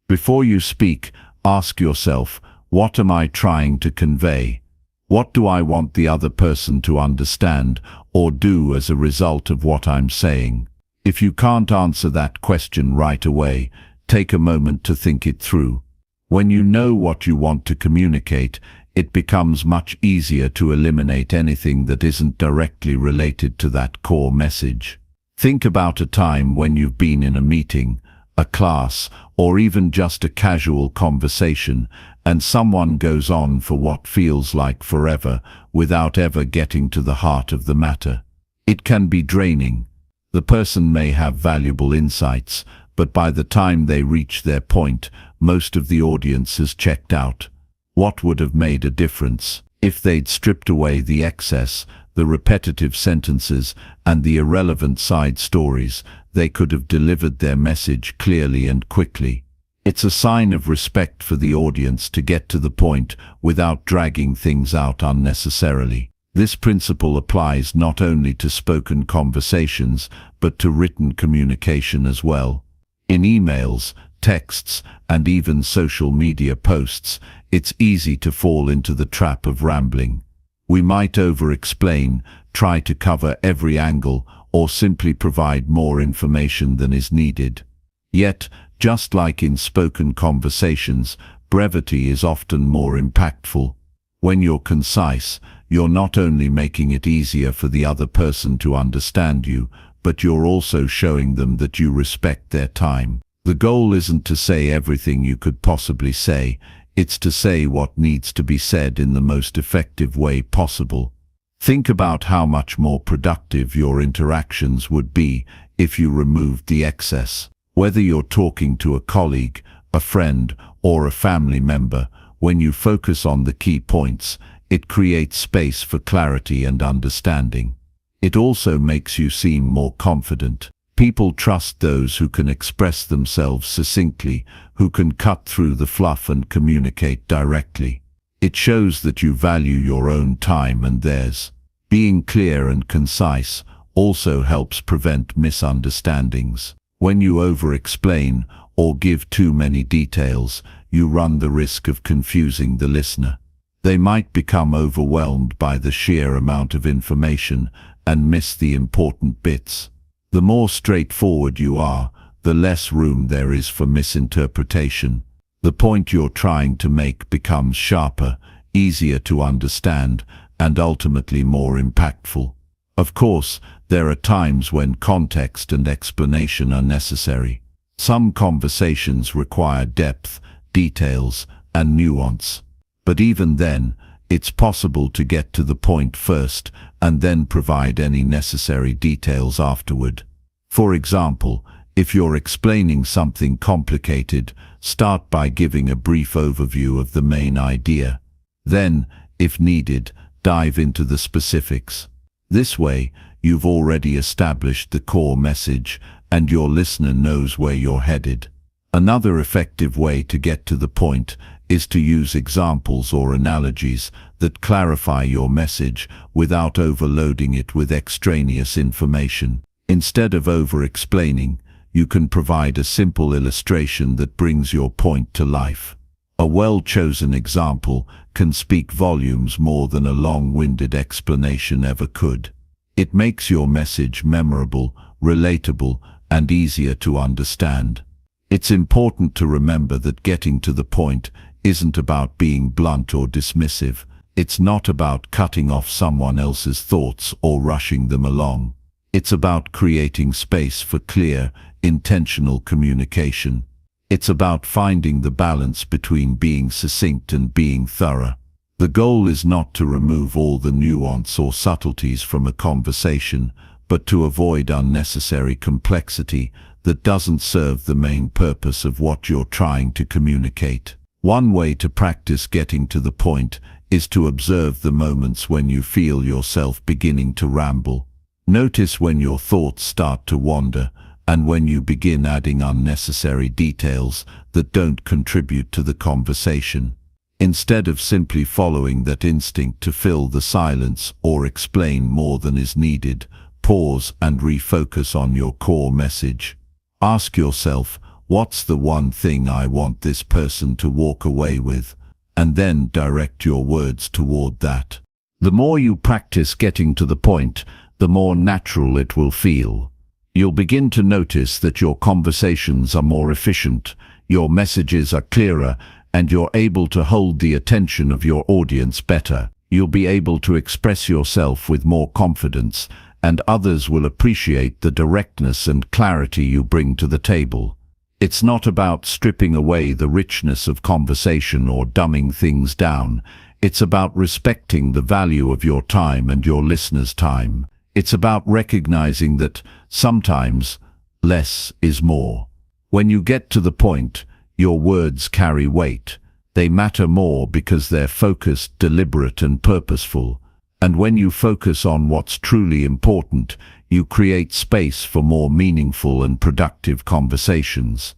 Before you speak, ask yourself, what am I trying to convey? What do I want the other person to understand or do as a result of what I'm saying? If you can't answer that question right away, take a moment to think it through. When you know what you want to communicate, it becomes much easier to eliminate anything that isn't directly related to that core message. Think about a time when you've been in a meeting, a class, or even just a casual conversation, and someone goes on for what feels like forever without ever getting to the heart of the matter. It can be draining. The person may have valuable insights, but by the time they reach their point, most of the audience has checked out. What would have made a difference if they'd stripped away the excess, the repetitive sentences, and the irrelevant side stories? They could have delivered their message clearly and quickly. It's a sign of respect for the audience to get to the point without dragging things out unnecessarily. This principle applies not only to spoken conversations, but to written communication as well. In emails, texts, and even social media posts, it's easy to fall into the trap of rambling. We might over-explain, try to cover every angle, or simply provide more information than is needed. Yet, just like in spoken conversations, brevity is often more impactful. When you're concise, you're not only making it easier for the other person to understand you, but you're also showing them that you respect their time. The goal isn't to say everything you could possibly say, it's to say what needs to be said in the most effective way possible. Think about how much more productive your interactions would be if you removed the excess. Whether you're talking to a colleague, a friend, or a family member, when you focus on the key points, it creates space for clarity and understanding. It also makes you seem more confident. People trust those who can express themselves succinctly, who can cut through the fluff and communicate directly. It shows that you value your own time and theirs. Being clear and concise also helps prevent misunderstandings. When you over-explain or give too many details, you run the risk of confusing the listener. They might become overwhelmed by the sheer amount of information and miss the important bits. The more straightforward you are, the less room there is for misinterpretation. The point you're trying to make becomes sharper, easier to understand, and ultimately more impactful. Of course, there are times when context and explanation are necessary. Some conversations require depth, details, and nuance. But even then, it's possible to get to the point first and then provide any necessary details afterward. For example, if you're explaining something complicated, start by giving a brief overview of the main idea. Then, if needed, dive into the specifics. This way, you've already established the core message, and your listener knows where you're headed. Another effective way to get to the point is to use examples or analogies that clarify your message without overloading it with extraneous information. Instead of over-explaining, you can provide a simple illustration that brings your point to life. A well-chosen example can speak volumes more than a long-winded explanation ever could. It makes your message memorable, relatable, and easier to understand. It's important to remember that getting to the point isn't about being blunt or dismissive. It's not about cutting off someone else's thoughts or rushing them along. It's about creating space for clear, intentional communication. It's about finding the balance between being succinct and being thorough. The goal is not to remove all the nuance or subtleties from a conversation, but to avoid unnecessary complexity that doesn't serve the main purpose of what you're trying to communicate. One way to practice getting to the point is to observe the moments when you feel yourself beginning to ramble. Notice when your thoughts start to wander and when you begin adding unnecessary details that don't contribute to the conversation. Instead of simply following that instinct to fill the silence or explain more than is needed, pause and refocus on your core message. Ask yourself, what's the one thing I want this person to walk away with? And then direct your words toward that. The more you practice getting to the point, the more natural it will feel. You'll begin to notice that your conversations are more efficient, your messages are clearer, and you're able to hold the attention of your audience better. You'll be able to express yourself with more confidence, and others will appreciate the directness and clarity you bring to the table. It's not about stripping away the richness of conversation or dumbing things down. It's about respecting the value of your time and your listener's time. It's about recognizing that sometimes less is more. When you get to the point, your words carry weight. They matter more because they're focused, deliberate, and purposeful. And when you focus on what's truly important, you create space for more meaningful and productive conversations.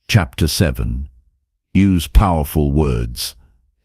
Chapter 7. Use powerful words.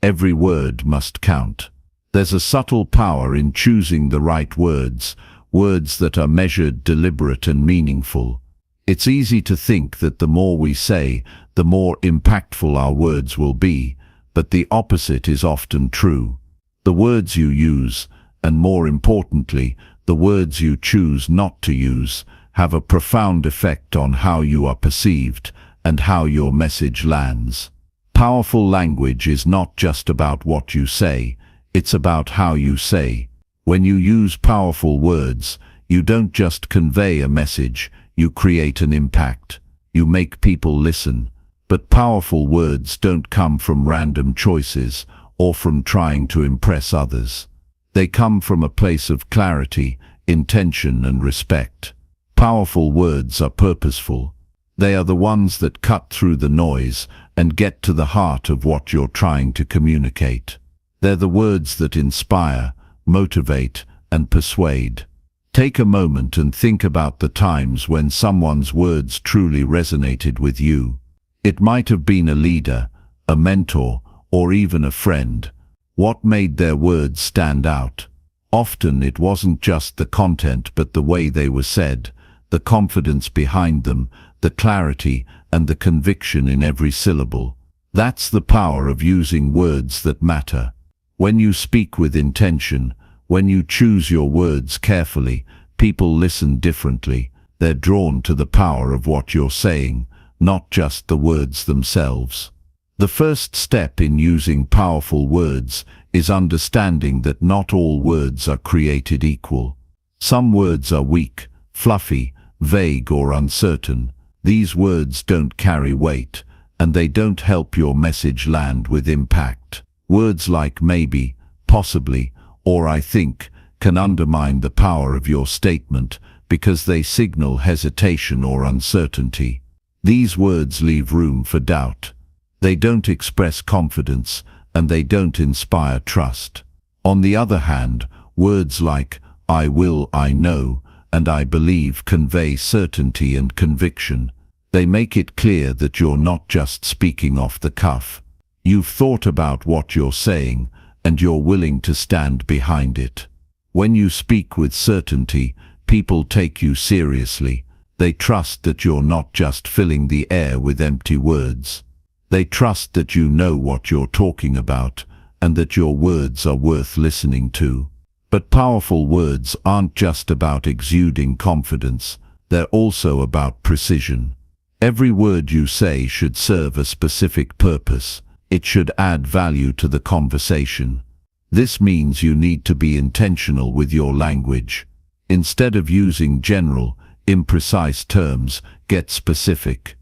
Every word must count. There's a subtle power in choosing the right words, words that are measured, deliberate, and meaningful. It's easy to think that the more we say, the more impactful our words will be, but the opposite is often true. The words you use, and more importantly, the words you choose not to use, have a profound effect on how you are perceived and how your message lands. Powerful language is not just about what you say, it's about how you say. When you use powerful words, you don't just convey a message, you create an impact. You make people listen. But powerful words don't come from random choices or from trying to impress others. They come from a place of clarity, intention, and respect. Powerful words are purposeful. They are the ones that cut through the noise and get to the heart of what you're trying to communicate. They're the words that inspire, motivate, and persuade. Take a moment and think about the times when someone's words truly resonated with you. It might have been a leader, a mentor, or even a friend. What made their words stand out? Often it wasn't just the content but the way they were said, the confidence behind them, the clarity, and the conviction in every syllable. That's the power of using words that matter. When you speak with intention, when you choose your words carefully, people listen differently. They're drawn to the power of what you're saying, not just the words themselves. The first step in using powerful words is understanding that not all words are created equal. Some words are weak, fluffy, vague, or uncertain. These words don't carry weight, and they don't help your message land with impact. Words like maybe, possibly, or I think can undermine the power of your statement because they signal hesitation or uncertainty. These words leave room for doubt. They don't express confidence, and they don't inspire trust. On the other hand, words like I will, I know, and I believe convey certainty and conviction. They make it clear that you're not just speaking off the cuff. You've thought about what you're saying, and you're willing to stand behind it. When you speak with certainty, people take you seriously. They trust that you're not just filling the air with empty words. They trust that you know what you're talking about, and that your words are worth listening to. But powerful words aren't just about exuding confidence, they're also about precision. Every word you say should serve a specific purpose. It should add value to the conversation. This means you need to be intentional with your language. Instead of using general, imprecise terms, get specific.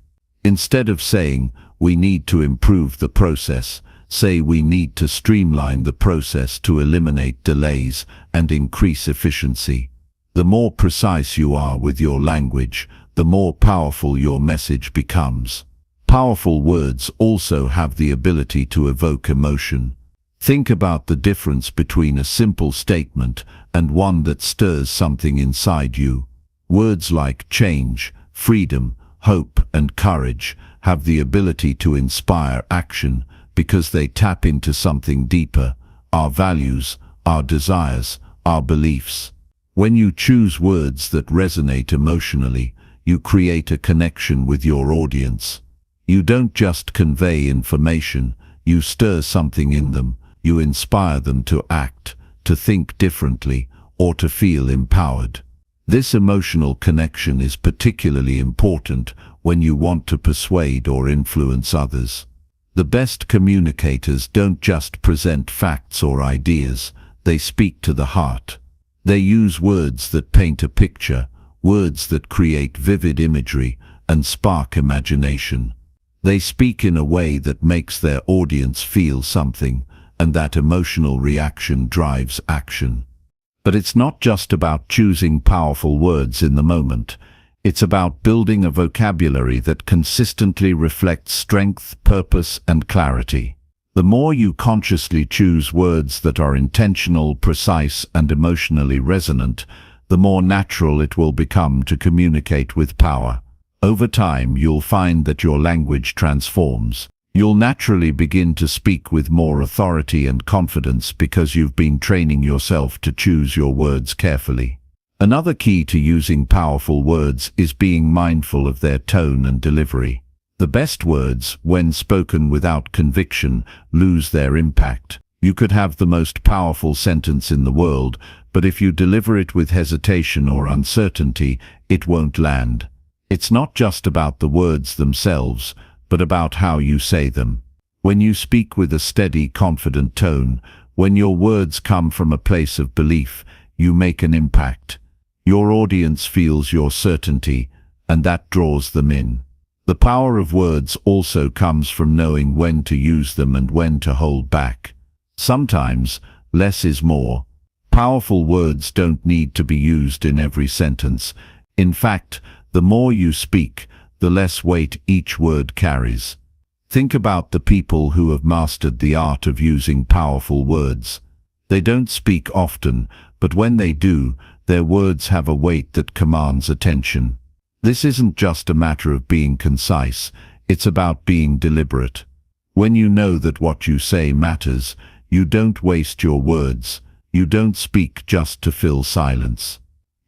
Instead of saying, we need to improve the process, say we need to streamline the process to eliminate delays and increase efficiency. The more precise you are with your language, the more powerful your message becomes. Powerful words also have the ability to evoke emotion. Think about the difference between a simple statement and one that stirs something inside you. Words like change, freedom, hope, and courage have the ability to inspire action because they tap into something deeper, our values, our desires, our beliefs. When you choose words that resonate emotionally, you create a connection with your audience. You don't just convey information, you stir something in them, you inspire them to act, to think differently, or to feel empowered. This emotional connection is particularly important when you want to persuade or influence others. The best communicators don't just present facts or ideas, they speak to the heart. They use words that paint a picture, words that create vivid imagery and spark imagination. They speak in a way that makes their audience feel something, and that emotional reaction drives action. But it's not just about choosing powerful words in the moment. It's about building a vocabulary that consistently reflects strength, purpose, and clarity. The more you consciously choose words that are intentional, precise, and emotionally resonant, the more natural it will become to communicate with power. Over time, you'll find that your language transforms. You'll naturally begin to speak with more authority and confidence because you've been training yourself to choose your words carefully. Another key to using powerful words is being mindful of their tone and delivery. The best words, when spoken without conviction, lose their impact. You could have the most powerful sentence in the world, but if you deliver it with hesitation or uncertainty, it won't land. It's not just about the words themselves, but about how you say them. When you speak with a steady, confident tone, when your words come from a place of belief, you make an impact. Your audience feels your certainty, and that draws them in. The power of words also comes from knowing when to use them and when to hold back. Sometimes, less is more. Powerful words don't need to be used in every sentence. In fact, the more you speak, the less weight each word carries. Think about the people who have mastered the art of using powerful words. They don't speak often, but when they do, their words have a weight that commands attention. This isn't just a matter of being concise, it's about being deliberate. When you know that what you say matters, you don't waste your words. You don't speak just to fill silence.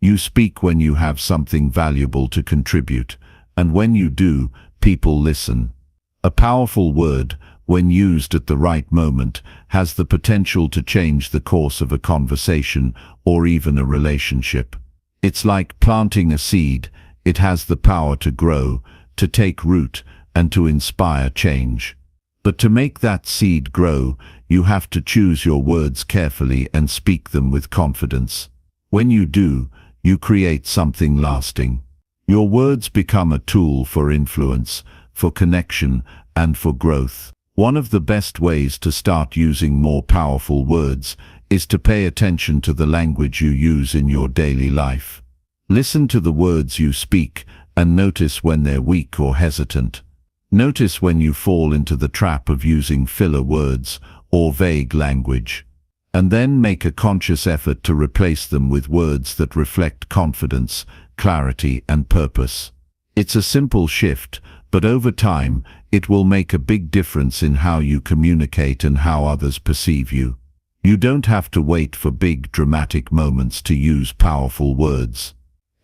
You speak when you have something valuable to contribute. And when you do, people listen. A powerful word, when used at the right moment, has the potential to change the course of a conversation or even a relationship. It's like planting a seed. It has the power to grow, to take root, and to inspire change. But to make that seed grow, you have to choose your words carefully and speak them with confidence. When you do, you create something lasting. Your words become a tool for influence, for connection, and for growth. One of the best ways to start using more powerful words is to pay attention to the language you use in your daily life. Listen to the words you speak and notice when they're weak or hesitant. Notice when you fall into the trap of using filler words or vague language. And then make a conscious effort to replace them with words that reflect confidence, clarity, and purpose. It's a simple shift, but over time, it will make a big difference in how you communicate and how others perceive you. You don't have to wait for big, dramatic moments to use powerful words.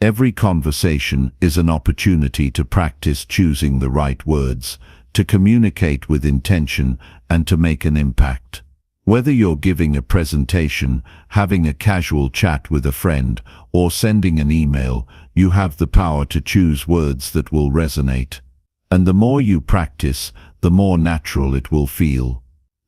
Every conversation is an opportunity to practice choosing the right words, to communicate with intention, and to make an impact. Whether you're giving a presentation, having a casual chat with a friend, or sending an email, you have the power to choose words that will resonate. And the more you practice, the more natural it will feel.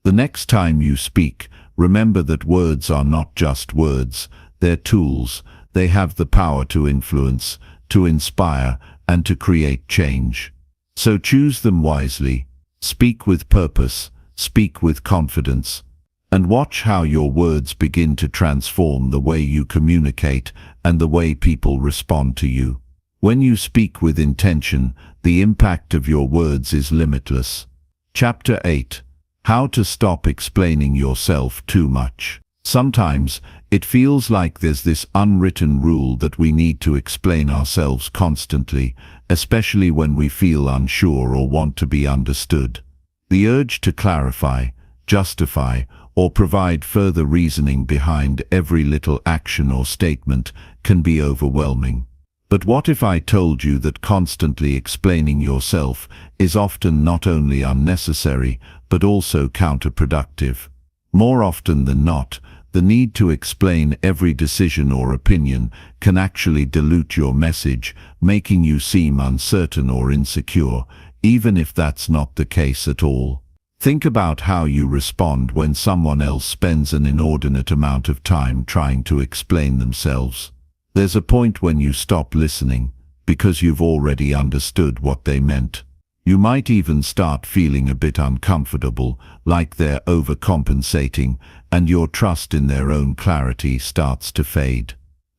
The next time you speak, remember that words are not just words, they're tools. They have the power to influence, to inspire, and to create change. So choose them wisely. Speak with purpose, speak with confidence, and watch how your words begin to transform the way you communicate and the way people respond to you. When you speak with intention, the impact of your words is limitless. Chapter 8. How to stop explaining yourself too much. Sometimes, it feels like there's this unwritten rule that we need to explain ourselves constantly, especially when we feel unsure or want to be understood. The urge to clarify, justify, or provide further reasoning behind every little action or statement can be overwhelming. But what if I told you that constantly explaining yourself is often not only unnecessary, but also counterproductive? More often than not, the need to explain every decision or opinion can actually dilute your message, making you seem uncertain or insecure, even if that's not the case at all. Think about how you respond when someone else spends an inordinate amount of time trying to explain themselves. There's a point when you stop listening, because you've already understood what they meant. You might even start feeling a bit uncomfortable, like they're overcompensating, and your trust in their own clarity starts to fade.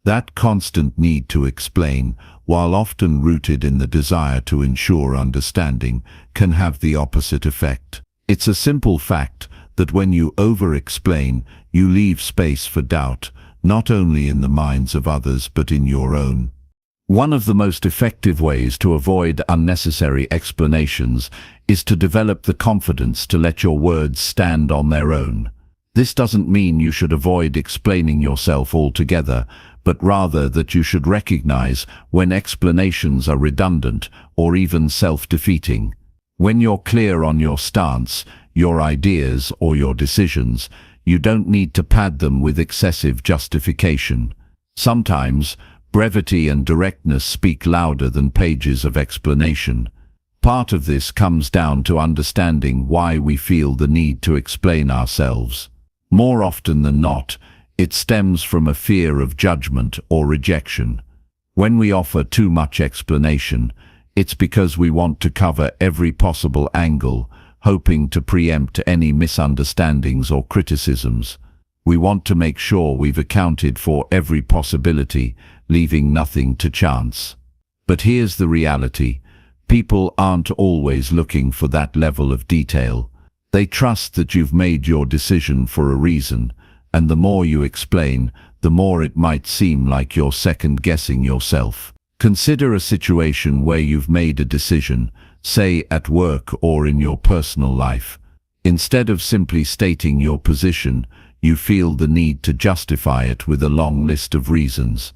That constant need to explain, while often rooted in the desire to ensure understanding, can have the opposite effect. It's a simple fact that when you over-explain, you leave space for doubt, not only in the minds of others but in your own. One of the most effective ways to avoid unnecessary explanations is to develop the confidence to let your words stand on their own. This doesn't mean you should avoid explaining yourself altogether, but rather that you should recognize when explanations are redundant or even self-defeating. When you're clear on your stance, your ideas, or your decisions, you don't need to pad them with excessive justification. Sometimes, brevity and directness speak louder than pages of explanation. Part of this comes down to understanding why we feel the need to explain ourselves. More often than not, it stems from a fear of judgment or rejection. When we offer too much explanation, it's because we want to cover every possible angle, hoping to preempt any misunderstandings or criticisms. We want to make sure we've accounted for every possibility, leaving nothing to chance. But here's the reality. People aren't always looking for that level of detail. They trust that you've made your decision for a reason, and the more you explain, the more it might seem like you're second-guessing yourself. Consider a situation where you've made a decision, say at work or in your personal life. Instead of simply stating your position, you feel the need to justify it with a long list of reasons.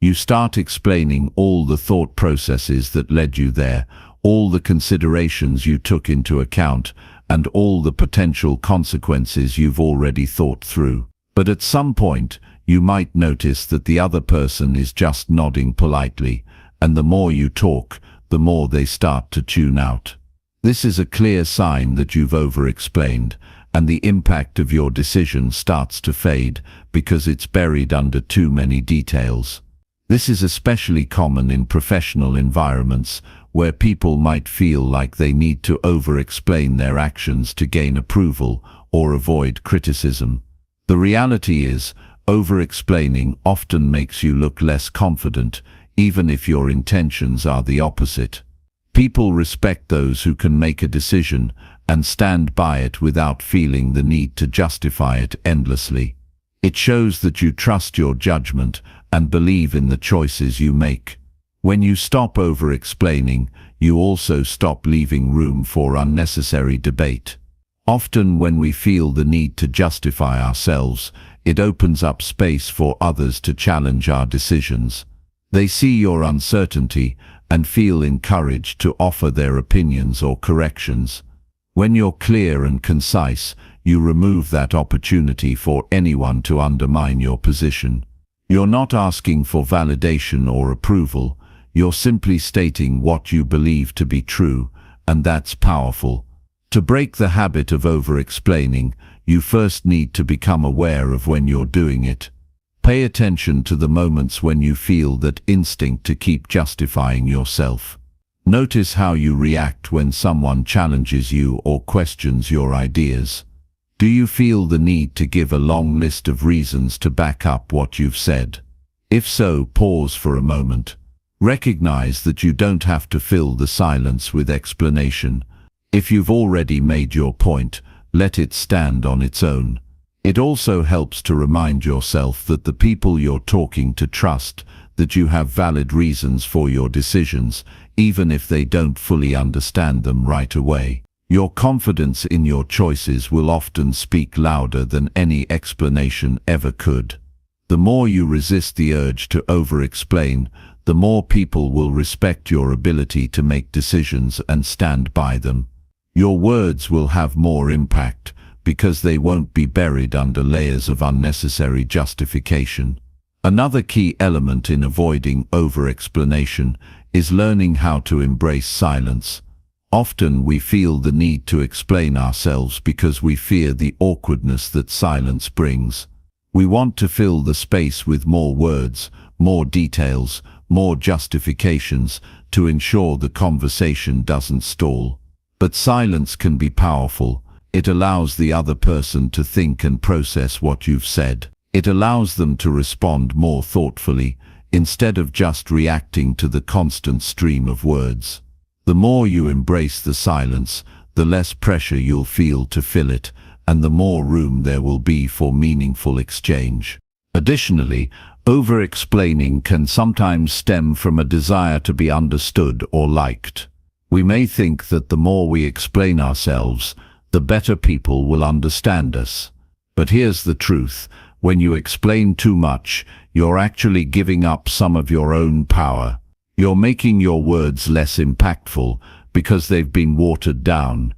You start explaining all the thought processes that led you there, all the considerations you took into account, and all the potential consequences you've already thought through. But at some point, you might notice that the other person is just nodding politely, and the more you talk, the more they start to tune out. This is a clear sign that you've over-explained, and the impact of your decision starts to fade because it's buried under too many details. This is especially common in professional environments where people might feel like they need to over-explain their actions to gain approval or avoid criticism. The reality is, over-explaining often makes you look less confident, even if your intentions are the opposite. People respect those who can make a decision and stand by it without feeling the need to justify it endlessly. It shows that you trust your judgment and believe in the choices you make. When you stop over-explaining, you also stop leaving room for unnecessary debate. Often when we feel the need to justify ourselves, it opens up space for others to challenge our decisions. They see your uncertainty and feel encouraged to offer their opinions or corrections. When you're clear and concise, you remove that opportunity for anyone to undermine your position. You're not asking for validation or approval, you're simply stating what you believe to be true, and that's powerful. To break the habit of over-explaining, you first need to become aware of when you're doing it. Pay attention to the moments when you feel that instinct to keep justifying yourself. Notice how you react when someone challenges you or questions your ideas. Do you feel the need to give a long list of reasons to back up what you've said? If so, pause for a moment. Recognize that you don't have to fill the silence with explanation. If you've already made your point, let it stand on its own. It also helps to remind yourself that the people you're talking to trust that you have valid reasons for your decisions, even if they don't fully understand them right away. Your confidence in your choices will often speak louder than any explanation ever could. The more you resist the urge to over-explain, the more people will respect your ability to make decisions and stand by them. Your words will have more impact because they won't be buried under layers of unnecessary justification. Another key element in avoiding over-explanation is learning how to embrace silence. Often we feel the need to explain ourselves because we fear the awkwardness that silence brings. We want to fill the space with more words, more details, more justifications to ensure the conversation doesn't stall. But silence can be powerful. It allows the other person to think and process what you've said. It allows them to respond more thoughtfully, instead of just reacting to the constant stream of words. The more you embrace the silence, the less pressure you'll feel to fill it, and the more room there will be for meaningful exchange. Additionally, over-explaining can sometimes stem from a desire to be understood or liked. We may think that the more we explain ourselves, the better people will understand us. But here's the truth: when you explain too much, you're actually giving up some of your own power. You're making your words less impactful because they've been watered down.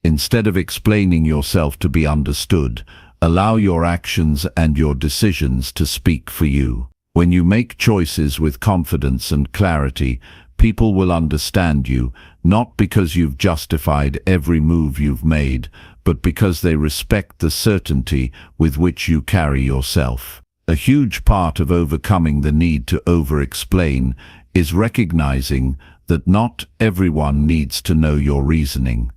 Instead of explaining yourself to be understood, allow your actions and your decisions to speak for you. When you make choices with confidence and clarity, people will understand you, not because you've justified every move you've made, but because they respect the certainty with which you carry yourself. A huge part of overcoming the need to over-explain is recognizing that not everyone needs to know your reasoning.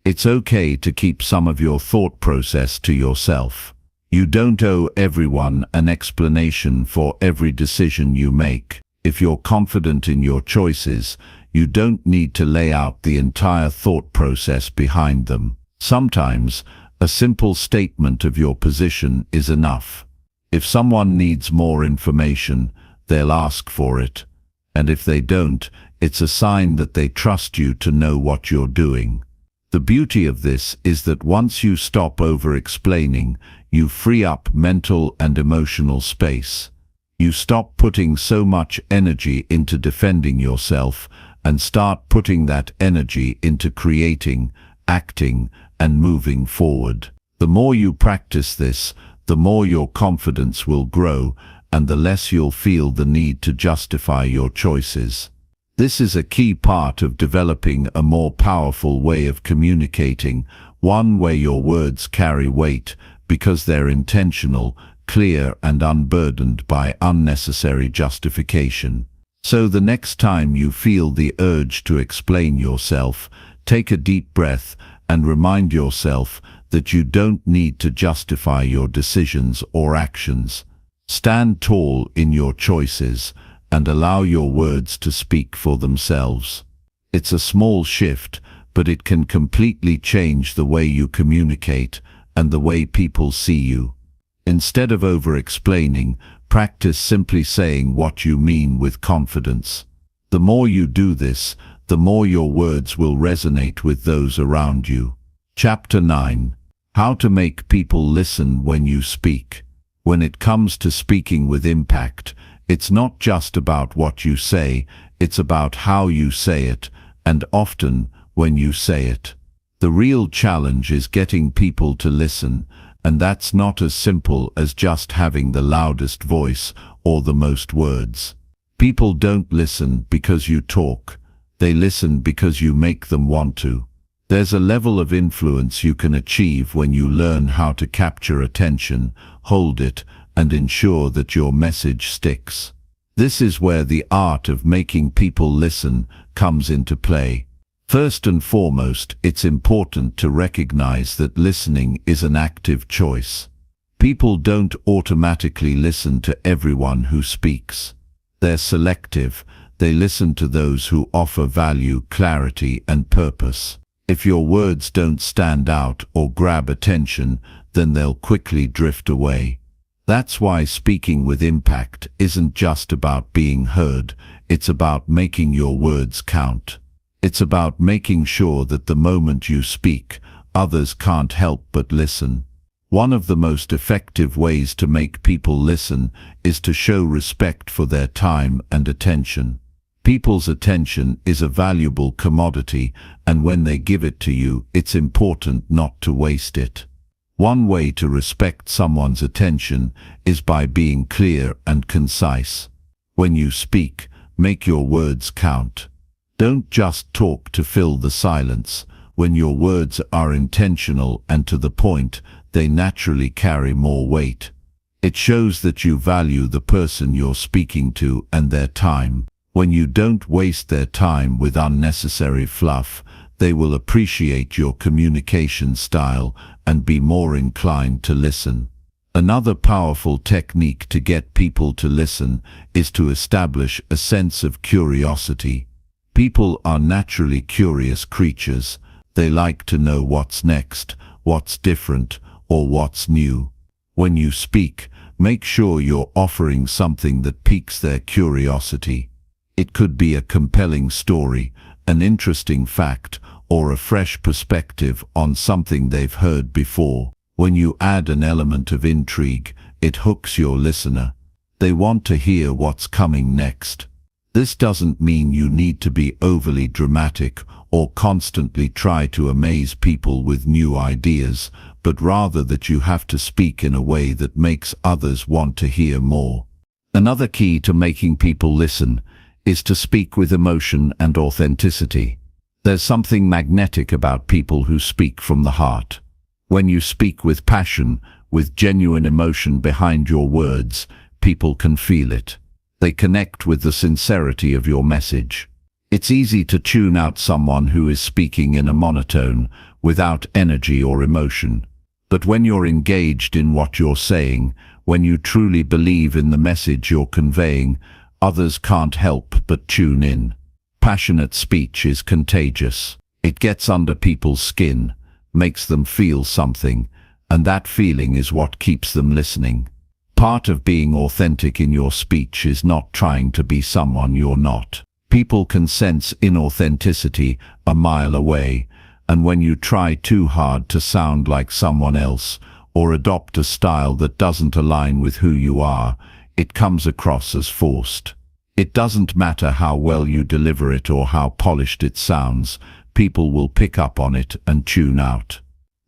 It's okay to keep some of your thought process to yourself. You don't owe everyone an explanation for every decision you make. If you're confident in your choices, you don't need to lay out the entire thought process behind them. Sometimes, a simple statement of your position is enough. If someone needs more information, they'll ask for it. And if they don't, it's a sign that they trust you to know what you're doing. The beauty of this is that once you stop over-explaining, you free up mental and emotional space. You stop putting so much energy into defending yourself and start putting that energy into creating, acting, and moving forward. The more you practice this, the more your confidence will grow and the less you'll feel the need to justify your choices. This is a key part of developing a more powerful way of communicating, one where your words carry weight because they're intentional, clear, and unburdened by unnecessary justification. So the next time you feel the urge to explain yourself, take a deep breath and remind yourself that you don't need to justify your decisions or actions. Stand tall in your choices and allow your words to speak for themselves. It's a small shift, but it can completely change the way you communicate and the way people see you. Instead of over-explaining, practice simply saying what you mean with confidence. The more you do this, the more your words will resonate with those around you. Chapter 9. How to make people listen when you speak. When it comes to speaking with impact, it's not just about what you say, it's about how you say it, and often when you say it. The real challenge is getting people to listen, and that's not as simple as just having the loudest voice or the most words. People don't listen because you talk. They listen because you make them want to. There's a level of influence you can achieve when you learn how to capture attention, hold it, and ensure that your message sticks. This is where the art of making people listen comes into play. First and foremost, it's important to recognize that listening is an active choice. People don't automatically listen to everyone who speaks. They're selective. They listen to those who offer value, clarity, and purpose. If your words don't stand out or grab attention, then they'll quickly drift away. That's why speaking with impact isn't just about being heard, it's about making your words count. It's about making sure that the moment you speak, others can't help but listen. One of the most effective ways to make people listen is to show respect for their time and attention. People's attention is a valuable commodity, and when they give it to you, it's important not to waste it. One way to respect someone's attention is by being clear and concise. When you speak, make your words count. Don't just talk to fill the silence. When your words are intentional and to the point, they naturally carry more weight. It shows that you value the person you're speaking to and their time. When you don't waste their time with unnecessary fluff, they will appreciate your communication style and be more inclined to listen. Another powerful technique to get people to listen is to establish a sense of curiosity. People are naturally curious creatures. They like to know what's next, what's different, or what's new. When you speak, Make sure you're offering something that piques their curiosity. It could be a compelling story, an interesting fact, or a fresh perspective on something they've heard before. When you add an element of intrigue, it hooks your listener. They want to hear what's coming next. This doesn't mean you need to be overly dramatic or constantly try to amaze people with new ideas, but rather that you have to speak in a way that makes others want to hear more. Another key to making people listen is to speak with emotion and authenticity. There's something magnetic about people who speak from the heart. When you speak with passion, with genuine emotion behind your words, people can feel it. They connect with the sincerity of your message. It's easy to tune out someone who is speaking in a monotone, without energy or emotion. But when you're engaged in what you're saying, when you truly believe in the message you're conveying, others can't help but tune in. Passionate speech is contagious. It gets under people's skin, makes them feel something, and that feeling is what keeps them listening. Part of being authentic in your speech is not trying to be someone you're not. People can sense inauthenticity a mile away, and when you try too hard to sound like someone else or adopt a style that doesn't align with who you are, it comes across as forced. It doesn't matter how well you deliver it or how polished it sounds, people will pick up on it and tune out.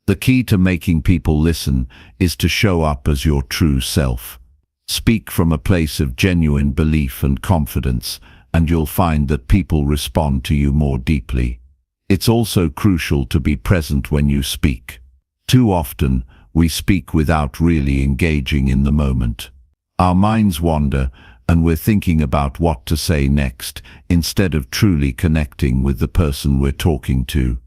The key to making people listen is to show up as your true self. Speak from a place of genuine belief and confidence, and you'll find that people respond to you more deeply. It's also crucial to be present when you speak. Too often, we speak without really engaging in the moment. Our minds wander, and we're thinking about what to say next, instead of truly connecting with the person we're talking to.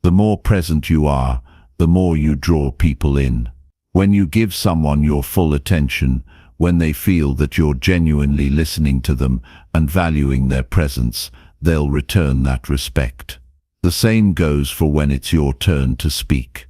The more present you are, the more you draw people in. When you give someone your full attention, when they feel that you're genuinely listening to them and valuing their presence, they'll return that respect. The same goes for when it's your turn to speak.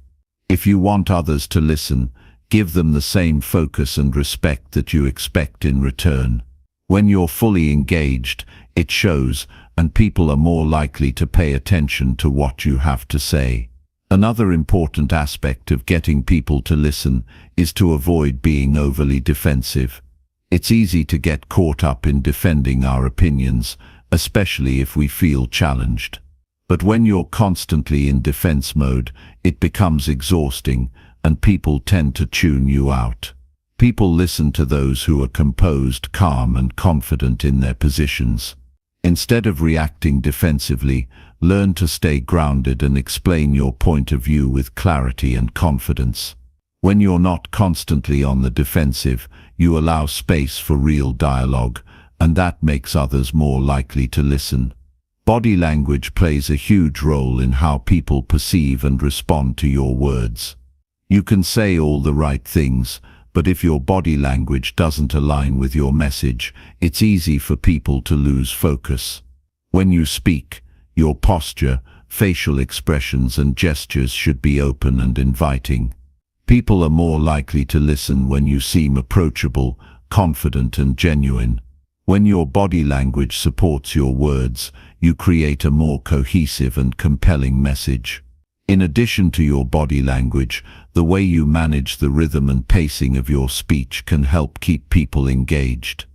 If you want others to listen, give them the same focus and respect that you expect in return. When you're fully engaged, it shows, and people are more likely to pay attention to what you have to say. Another important aspect of getting people to listen is to avoid being overly defensive. It's easy to get caught up in defending our opinions, especially if we feel challenged. But when you're constantly in defense mode, it becomes exhausting, and people tend to tune you out. People listen to those who are composed, calm, and confident in their positions. Instead of reacting defensively, learn to stay grounded and explain your point of view with clarity and confidence. When you're not constantly on the defensive, you allow space for real dialogue, and that makes others more likely to listen. Body language plays a huge role in how people perceive and respond to your words. You can say all the right things, but if your body language doesn't align with your message, it's easy for people to lose focus. When you speak, your posture, facial expressions and gestures should be open and inviting. People are more likely to listen when you seem approachable, confident and genuine. When your body language supports your words, you create a more cohesive and compelling message. In addition to your body language, the way you manage the rhythm and pacing of your speech can help keep people engaged.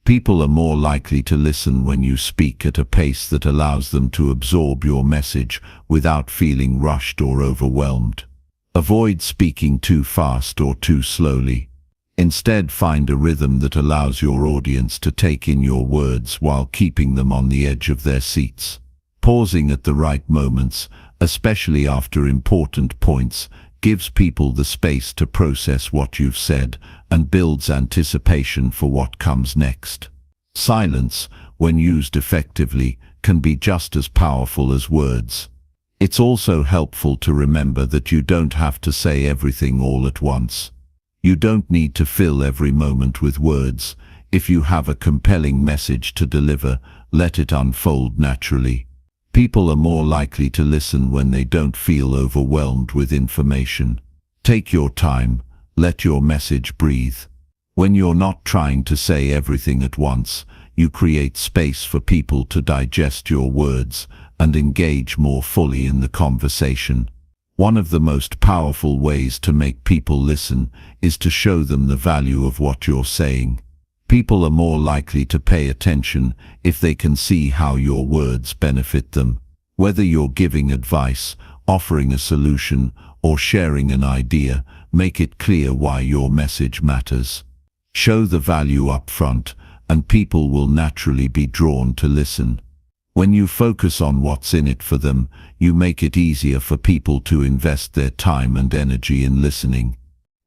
People are more likely to listen when you speak at a pace that allows them to absorb your message without feeling rushed or overwhelmed. Avoid speaking too fast or too slowly. Instead, find a rhythm that allows your audience to take in your words while keeping them on the edge of their seats. Pausing at the right moments, especially after important points, gives people the space to process what you've said and builds anticipation for what comes next. Silence, when used effectively, can be just as powerful as words. It's also helpful to remember that you don't have to say everything all at once. You don't need to fill every moment with words. If you have a compelling message to deliver, let it unfold naturally. People are more likely to listen when they don't feel overwhelmed with information. Take your time, let your message breathe. When you're not trying to say everything at once, you create space for people to digest your words and engage more fully in the conversation. One of the most powerful ways to make people listen is to show them the value of what you're saying. People are more likely to pay attention if they can see how your words benefit them. Whether you're giving advice, offering a solution, or sharing an idea, make it clear why your message matters. Show the value up front, and people will naturally be drawn to listen. When you focus on what's in it for them, you make it easier for people to invest their time and energy in listening.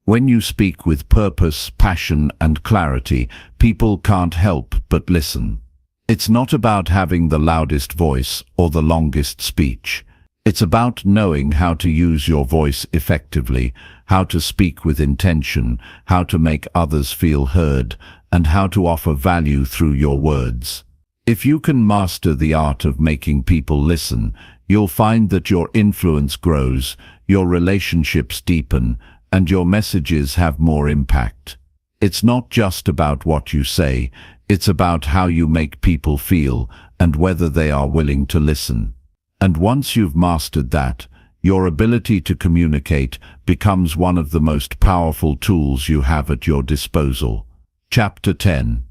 When you speak with purpose, passion, and clarity, people can't help but listen. It's not about having the loudest voice or the longest speech. It's about knowing how to use your voice effectively, how to speak with intention, how to make others feel heard, and how to offer value through your words. If you can master the art of making people listen, you'll find that your influence grows, your relationships deepen, and your messages have more impact. It's not just about what you say, it's about how you make people feel and whether they are willing to listen. And once you've mastered that, your ability to communicate becomes one of the most powerful tools you have at your disposal. Chapter 10.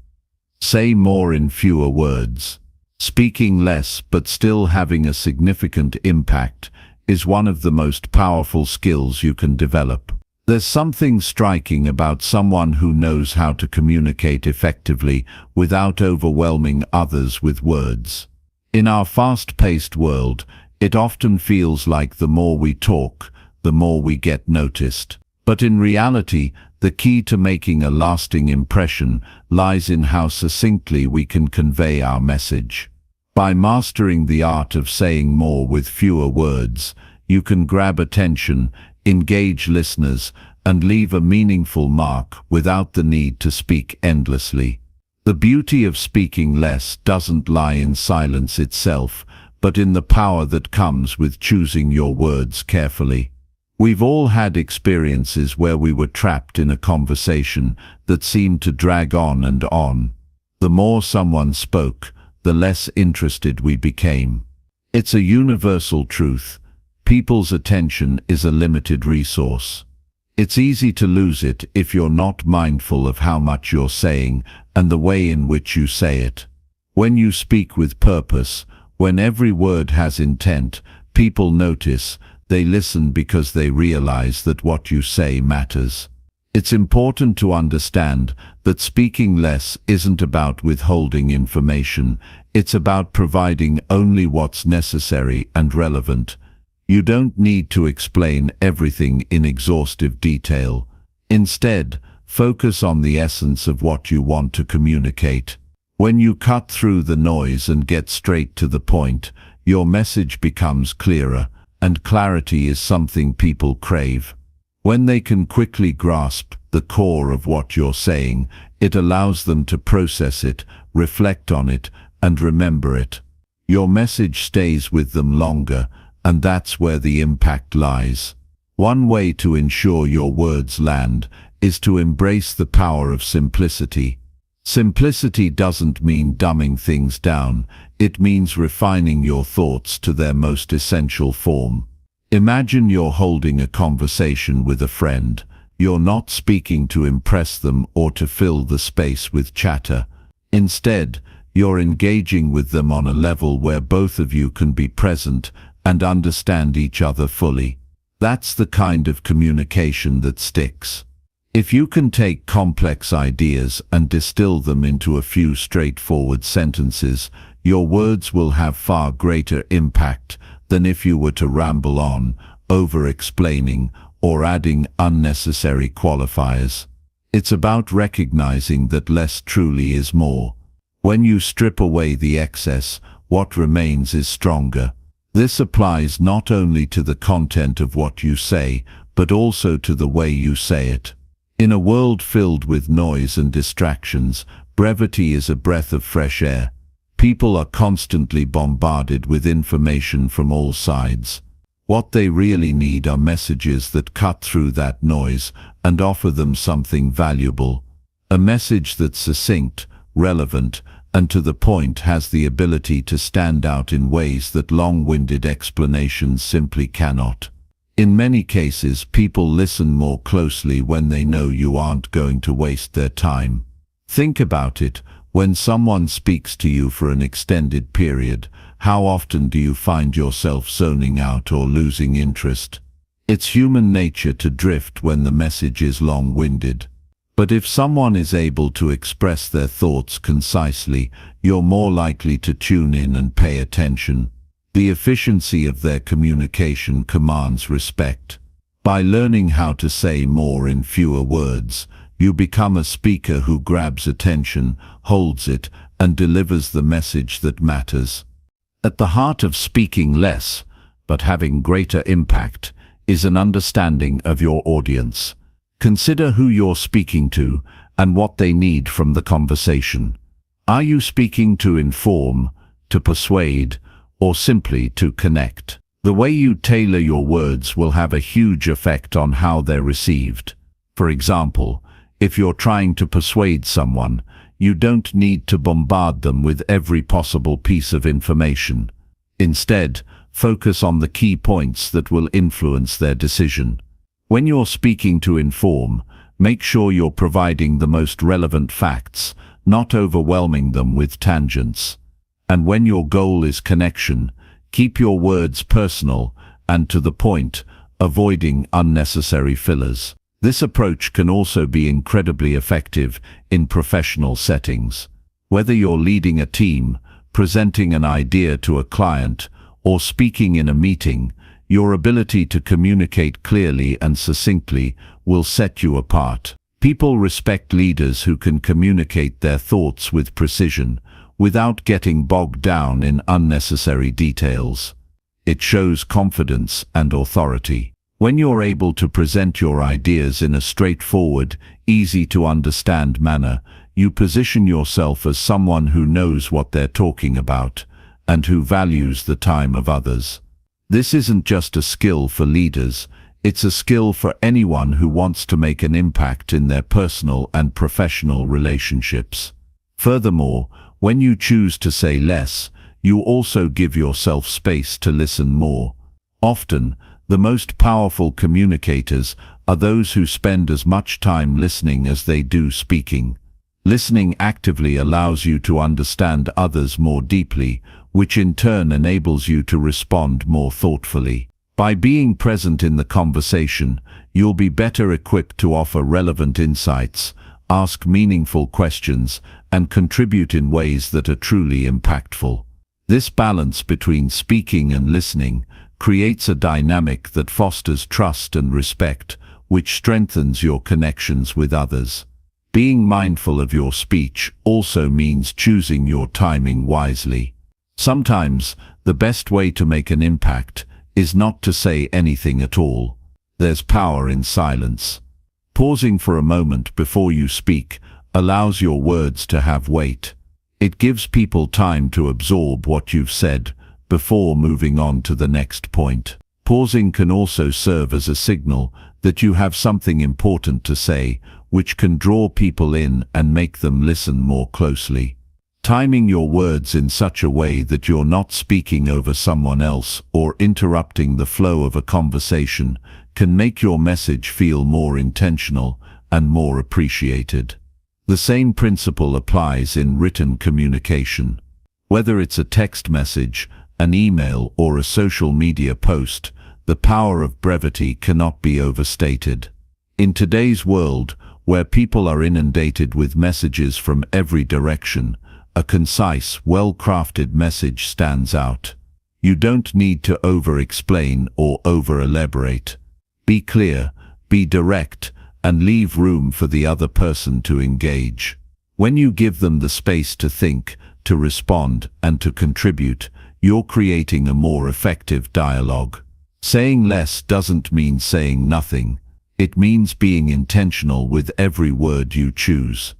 Say more in fewer words. Speaking less but still having a significant impact is one of the most powerful skills you can develop. There's something striking about someone who knows how to communicate effectively without overwhelming others with words. In our fast-paced world, it often feels like the more we talk, the more we get noticed. But in reality, the key to making a lasting impression lies in how succinctly we can convey our message. By mastering the art of saying more with fewer words, you can grab attention, engage listeners, and leave a meaningful mark without the need to speak endlessly. The beauty of speaking less doesn't lie in silence itself, but in the power that comes with choosing your words carefully. We've all had experiences where we were trapped in a conversation that seemed to drag on and on. The more someone spoke, the less interested we became. It's a universal truth. People's attention is a limited resource. It's easy to lose it if you're not mindful of how much you're saying and the way in which you say it. When you speak with purpose, when every word has intent, people notice. They listen because they realize that what you say matters. It's important to understand that speaking less isn't about withholding information. It's about providing only what's necessary and relevant. You don't need to explain everything in exhaustive detail. Instead, focus on the essence of what you want to communicate. When you cut through the noise and get straight to the point, your message becomes clearer. And clarity is something people crave. When they can quickly grasp the core of what you're saying, it allows them to process it, reflect on it, and remember it. Your message stays with them longer, and that's where the impact lies. One way to ensure your words land is to embrace the power of simplicity. Simplicity doesn't mean dumbing things down, it means refining your thoughts to their most essential form. Imagine you're holding a conversation with a friend. You're not speaking to impress them or to fill the space with chatter. Instead, you're engaging with them on a level where both of you can be present and understand each other fully. That's the kind of communication that sticks. If you can take complex ideas and distill them into a few straightforward sentences, your words will have far greater impact than if you were to ramble on, over-explaining, or adding unnecessary qualifiers. It's about recognizing that less truly is more. When you strip away the excess, what remains is stronger. This applies not only to the content of what you say, but also to the way you say it. In a world filled with noise and distractions, brevity is a breath of fresh air. People are constantly bombarded with information from all sides. What they really need are messages that cut through that noise and offer them something valuable. A message that's succinct, relevant, and to the point has the ability to stand out in ways that long-winded explanations simply cannot. In many cases, people listen more closely when they know you aren't going to waste their time. Think about it. When someone speaks to you for an extended period, how often do you find yourself zoning out or losing interest? It's human nature to drift when the message is long-winded. But if someone is able to express their thoughts concisely, you're more likely to tune in and pay attention. The efficiency of their communication commands respect. By learning how to say more in fewer words, you become a speaker who grabs attention, holds it, and delivers the message that matters. At the heart of speaking less, but having greater impact, is an understanding of your audience. Consider who you're speaking to and what they need from the conversation. Are you speaking to inform, to persuade, or simply to connect? The way you tailor your words will have a huge effect on how they're received. For example, if you're trying to persuade someone, you don't need to bombard them with every possible piece of information. Instead, focus on the key points that will influence their decision. When you're speaking to inform, make sure you're providing the most relevant facts, not overwhelming them with tangents. And when your goal is connection, keep your words personal and to the point, avoiding unnecessary fillers. This approach can also be incredibly effective in professional settings. Whether you're leading a team, presenting an idea to a client, or speaking in a meeting, your ability to communicate clearly and succinctly will set you apart. People respect leaders who can communicate their thoughts with precision, without getting bogged down in unnecessary details. It shows confidence and authority. When you're able to present your ideas in a straightforward, easy-to-understand manner, you position yourself as someone who knows what they're talking about, and who values the time of others. This isn't just a skill for leaders, it's a skill for anyone who wants to make an impact in their personal and professional relationships. Furthermore, when you choose to say less, you also give yourself space to listen more. Often, the most powerful communicators are those who spend as much time listening as they do speaking. Listening actively allows you to understand others more deeply, which in turn enables you to respond more thoughtfully. By being present in the conversation, you'll be better equipped to offer relevant insights, ask meaningful questions, and contribute in ways that are truly impactful. This balance between speaking and listening creates a dynamic that fosters trust and respect, which strengthens your connections with others. Being mindful of your speech also means choosing your timing wisely. Sometimes, the best way to make an impact is not to say anything at all. There's power in silence. Pausing for a moment before you speak allows your words to have weight. It gives people time to absorb what you've said before moving on to the next point. Pausing can also serve as a signal that you have something important to say, which can draw people in and make them listen more closely. Timing your words in such a way that you're not speaking over someone else or interrupting the flow of a conversation can make your message feel more intentional and more appreciated. The same principle applies in written communication. Whether it's a text message, an email, or a social media post, the power of brevity cannot be overstated. In today's world, where people are inundated with messages from every direction, a concise, well-crafted message stands out. You don't need to over-explain or over-elaborate. Be clear, be direct, and leave room for the other person to engage. When you give them the space to think, to respond, and to contribute, you're creating a more effective dialogue. Saying less doesn't mean saying nothing. It means being intentional with every word you choose.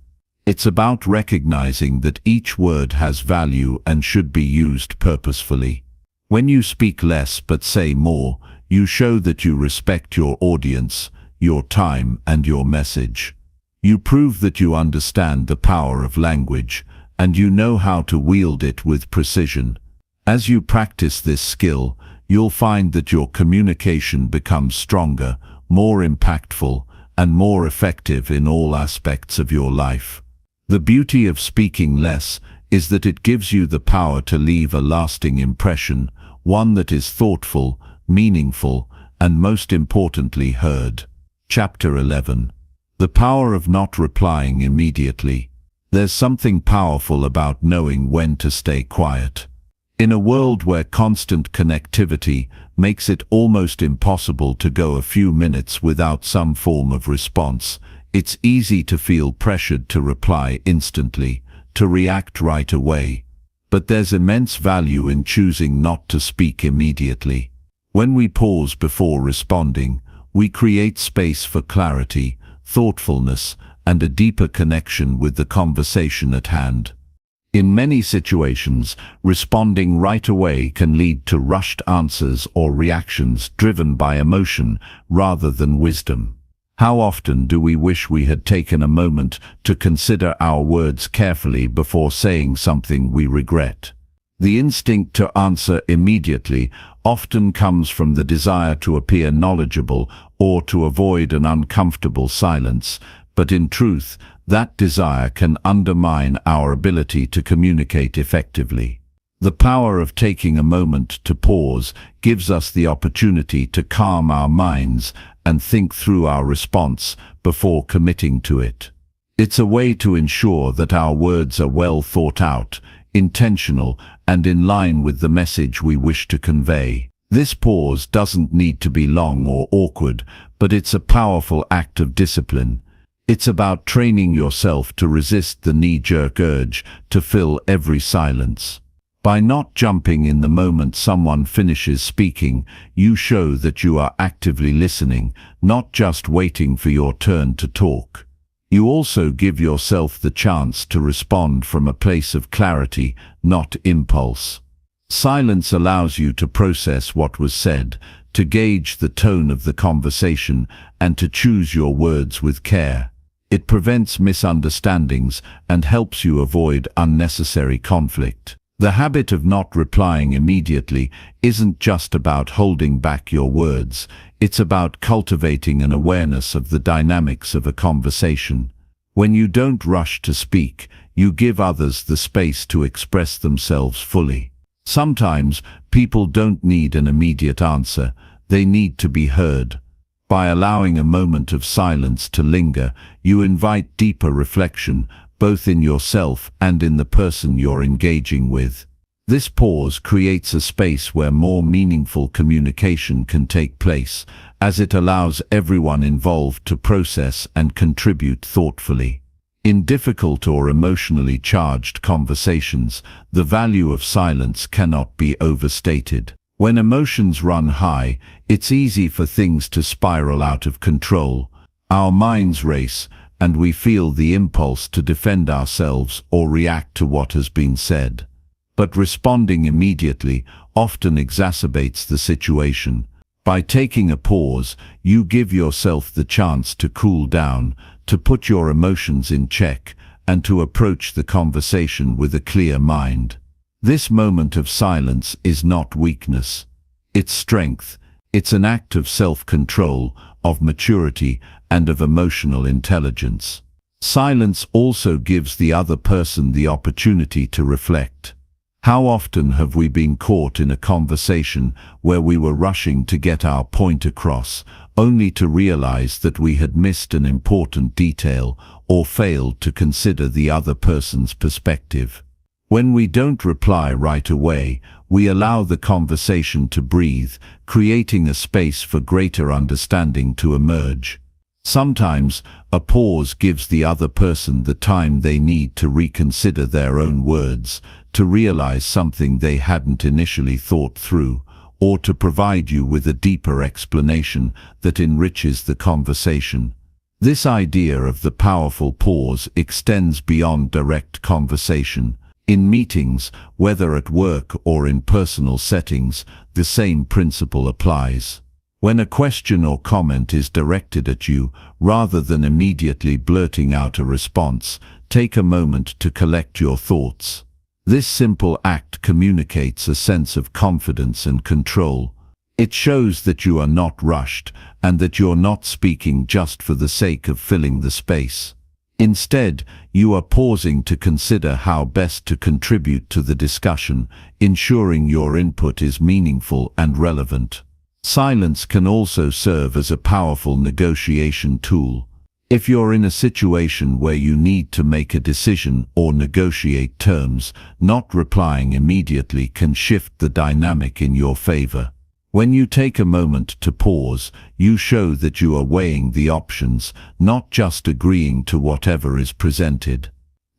It's about recognizing that each word has value and should be used purposefully. When you speak less but say more, you show that you respect your audience, your time, and your message. You prove that you understand the power of language, and you know how to wield it with precision. As you practice this skill, you'll find that your communication becomes stronger, more impactful, and more effective in all aspects of your life. The beauty of speaking less is that it gives you the power to leave a lasting impression, one that is thoughtful, meaningful, and most importantly heard. Chapter 11. The power of not replying immediately. There's something powerful about knowing when to stay quiet. In a world where constant connectivity makes it almost impossible to go a few minutes without some form of response, it's easy to feel pressured to reply instantly, to react right away. But there's immense value in choosing not to speak immediately. When we pause before responding, we create space for clarity, thoughtfulness, and a deeper connection with the conversation at hand. In many situations, responding right away can lead to rushed answers or reactions driven by emotion rather than wisdom. How often do we wish we had taken a moment to consider our words carefully before saying something we regret? The instinct to answer immediately often comes from the desire to appear knowledgeable or to avoid an uncomfortable silence, but in truth, that desire can undermine our ability to communicate effectively. The power of taking a moment to pause gives us the opportunity to calm our minds and think through our response before committing to it. It's a way to ensure that our words are well thought out, intentional, and in line with the message we wish to convey. This pause doesn't need to be long or awkward, but it's a powerful act of discipline. It's about training yourself to resist the knee-jerk urge to fill every silence. By not jumping in the moment someone finishes speaking, you show that you are actively listening, not just waiting for your turn to talk. You also give yourself the chance to respond from a place of clarity, not impulse. Silence allows you to process what was said, to gauge the tone of the conversation, and to choose your words with care. It prevents misunderstandings and helps you avoid unnecessary conflict. The habit of not replying immediately isn't just about holding back your words, it's about cultivating an awareness of the dynamics of a conversation. When you don't rush to speak, you give others the space to express themselves fully. Sometimes people don't need an immediate answer, they need to be heard. By allowing a moment of silence to linger, you invite deeper reflection, both in yourself and in the person you're engaging with. This pause creates a space where more meaningful communication can take place, as it allows everyone involved to process and contribute thoughtfully. In difficult or emotionally charged conversations, the value of silence cannot be overstated. When emotions run high, it's easy for things to spiral out of control. Our minds race, and we feel the impulse to defend ourselves or react to what has been said. But responding immediately often exacerbates the situation. By taking a pause, you give yourself the chance to cool down, to put your emotions in check, and to approach the conversation with a clear mind. This moment of silence is not weakness. It's strength. It's an act of self-control, of maturity, and of emotional intelligence. Silence also gives the other person the opportunity to reflect. How often have we been caught in a conversation where we were rushing to get our point across, only to realize that we had missed an important detail or failed to consider the other person's perspective? When we don't reply right away, we allow the conversation to breathe, creating a space for greater understanding to emerge. Sometimes, a pause gives the other person the time they need to reconsider their own words, to realize something they hadn't initially thought through, or to provide you with a deeper explanation that enriches the conversation. This idea of the powerful pause extends beyond direct conversation. In meetings, whether at work or in personal settings, the same principle applies. When a question or comment is directed at you, rather than immediately blurting out a response, take a moment to collect your thoughts. This simple act communicates a sense of confidence and control. It shows that you are not rushed and that you're not speaking just for the sake of filling the space. Instead, you are pausing to consider how best to contribute to the discussion, ensuring your input is meaningful and relevant. Silence can also serve as a powerful negotiation tool. If you're in a situation where you need to make a decision or negotiate terms, not replying immediately can shift the dynamic in your favor. When you take a moment to pause, you show that you are weighing the options, not just agreeing to whatever is presented.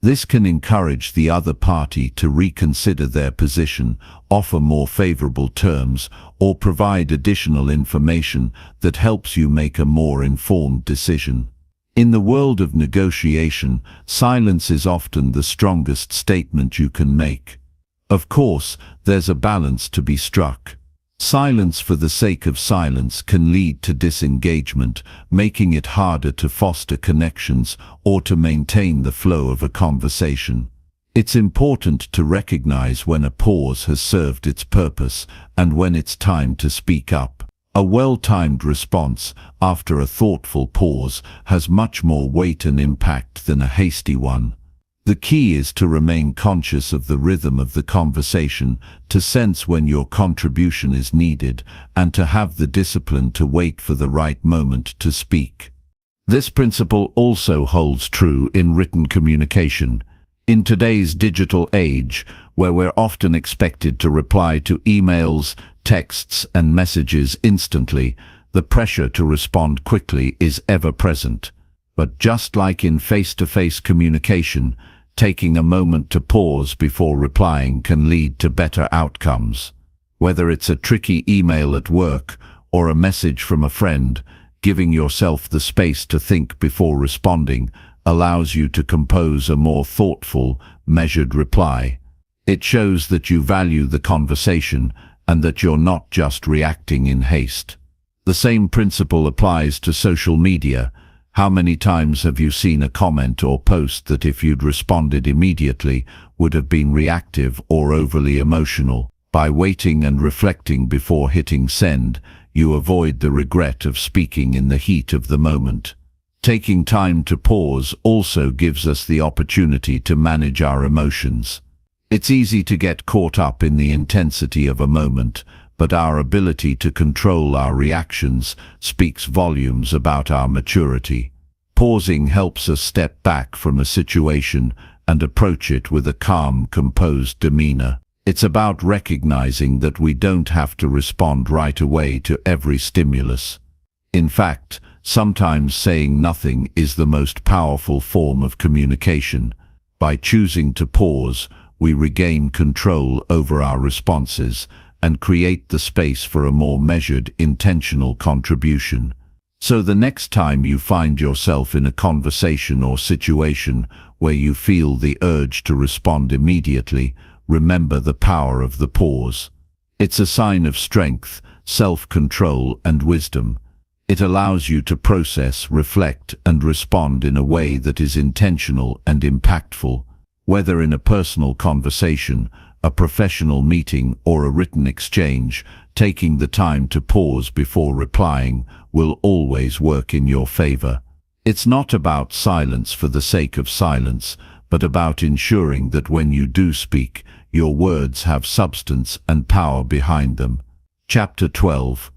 This can encourage the other party to reconsider their position, offer more favorable terms, or provide additional information that helps you make a more informed decision. In the world of negotiation, silence is often the strongest statement you can make. Of course, there's a balance to be struck. Silence for the sake of silence can lead to disengagement, making it harder to foster connections or to maintain the flow of a conversation. It's important to recognize when a pause has served its purpose and when it's time to speak up. A well-timed response after a thoughtful pause has much more weight and impact than a hasty one. The key is to remain conscious of the rhythm of the conversation, to sense when your contribution is needed, and to have the discipline to wait for the right moment to speak. This principle also holds true in written communication. In today's digital age, where we're often expected to reply to emails, texts, and messages instantly, the pressure to respond quickly is ever present. But just like in face-to-face communication, taking a moment to pause before replying can lead to better outcomes. Whether it's a tricky email at work or a message from a friend, giving yourself the space to think before responding allows you to compose a more thoughtful, measured reply. It shows that you value the conversation and that you're not just reacting in haste. The same principle applies to social media. How many times have you seen a comment or post that if you'd responded immediately would have been reactive or overly emotional? By waiting and reflecting before hitting send, you avoid the regret of speaking in the heat of the moment. Taking time to pause also gives us the opportunity to manage our emotions. It's easy to get caught up in the intensity of a moment, but our ability to control our reactions speaks volumes about our maturity. Pausing helps us step back from a situation and approach it with a calm, composed demeanor. It's about recognizing that we don't have to respond right away to every stimulus. In fact, sometimes saying nothing is the most powerful form of communication. By choosing to pause, we regain control over our responses and create the space for a more measured, intentional contribution. So the next time you find yourself in a conversation or situation where you feel the urge to respond immediately, remember the power of the pause. It's a sign of strength, self-control, and wisdom. It allows you to process, reflect, and respond in a way that is intentional and impactful. Whether in a personal conversation, a professional meeting, or a written exchange, taking the time to pause before replying will always work in your favor. It's not about silence for the sake of silence, but about ensuring that when you do speak, your words have substance and power behind them. Chapter 12.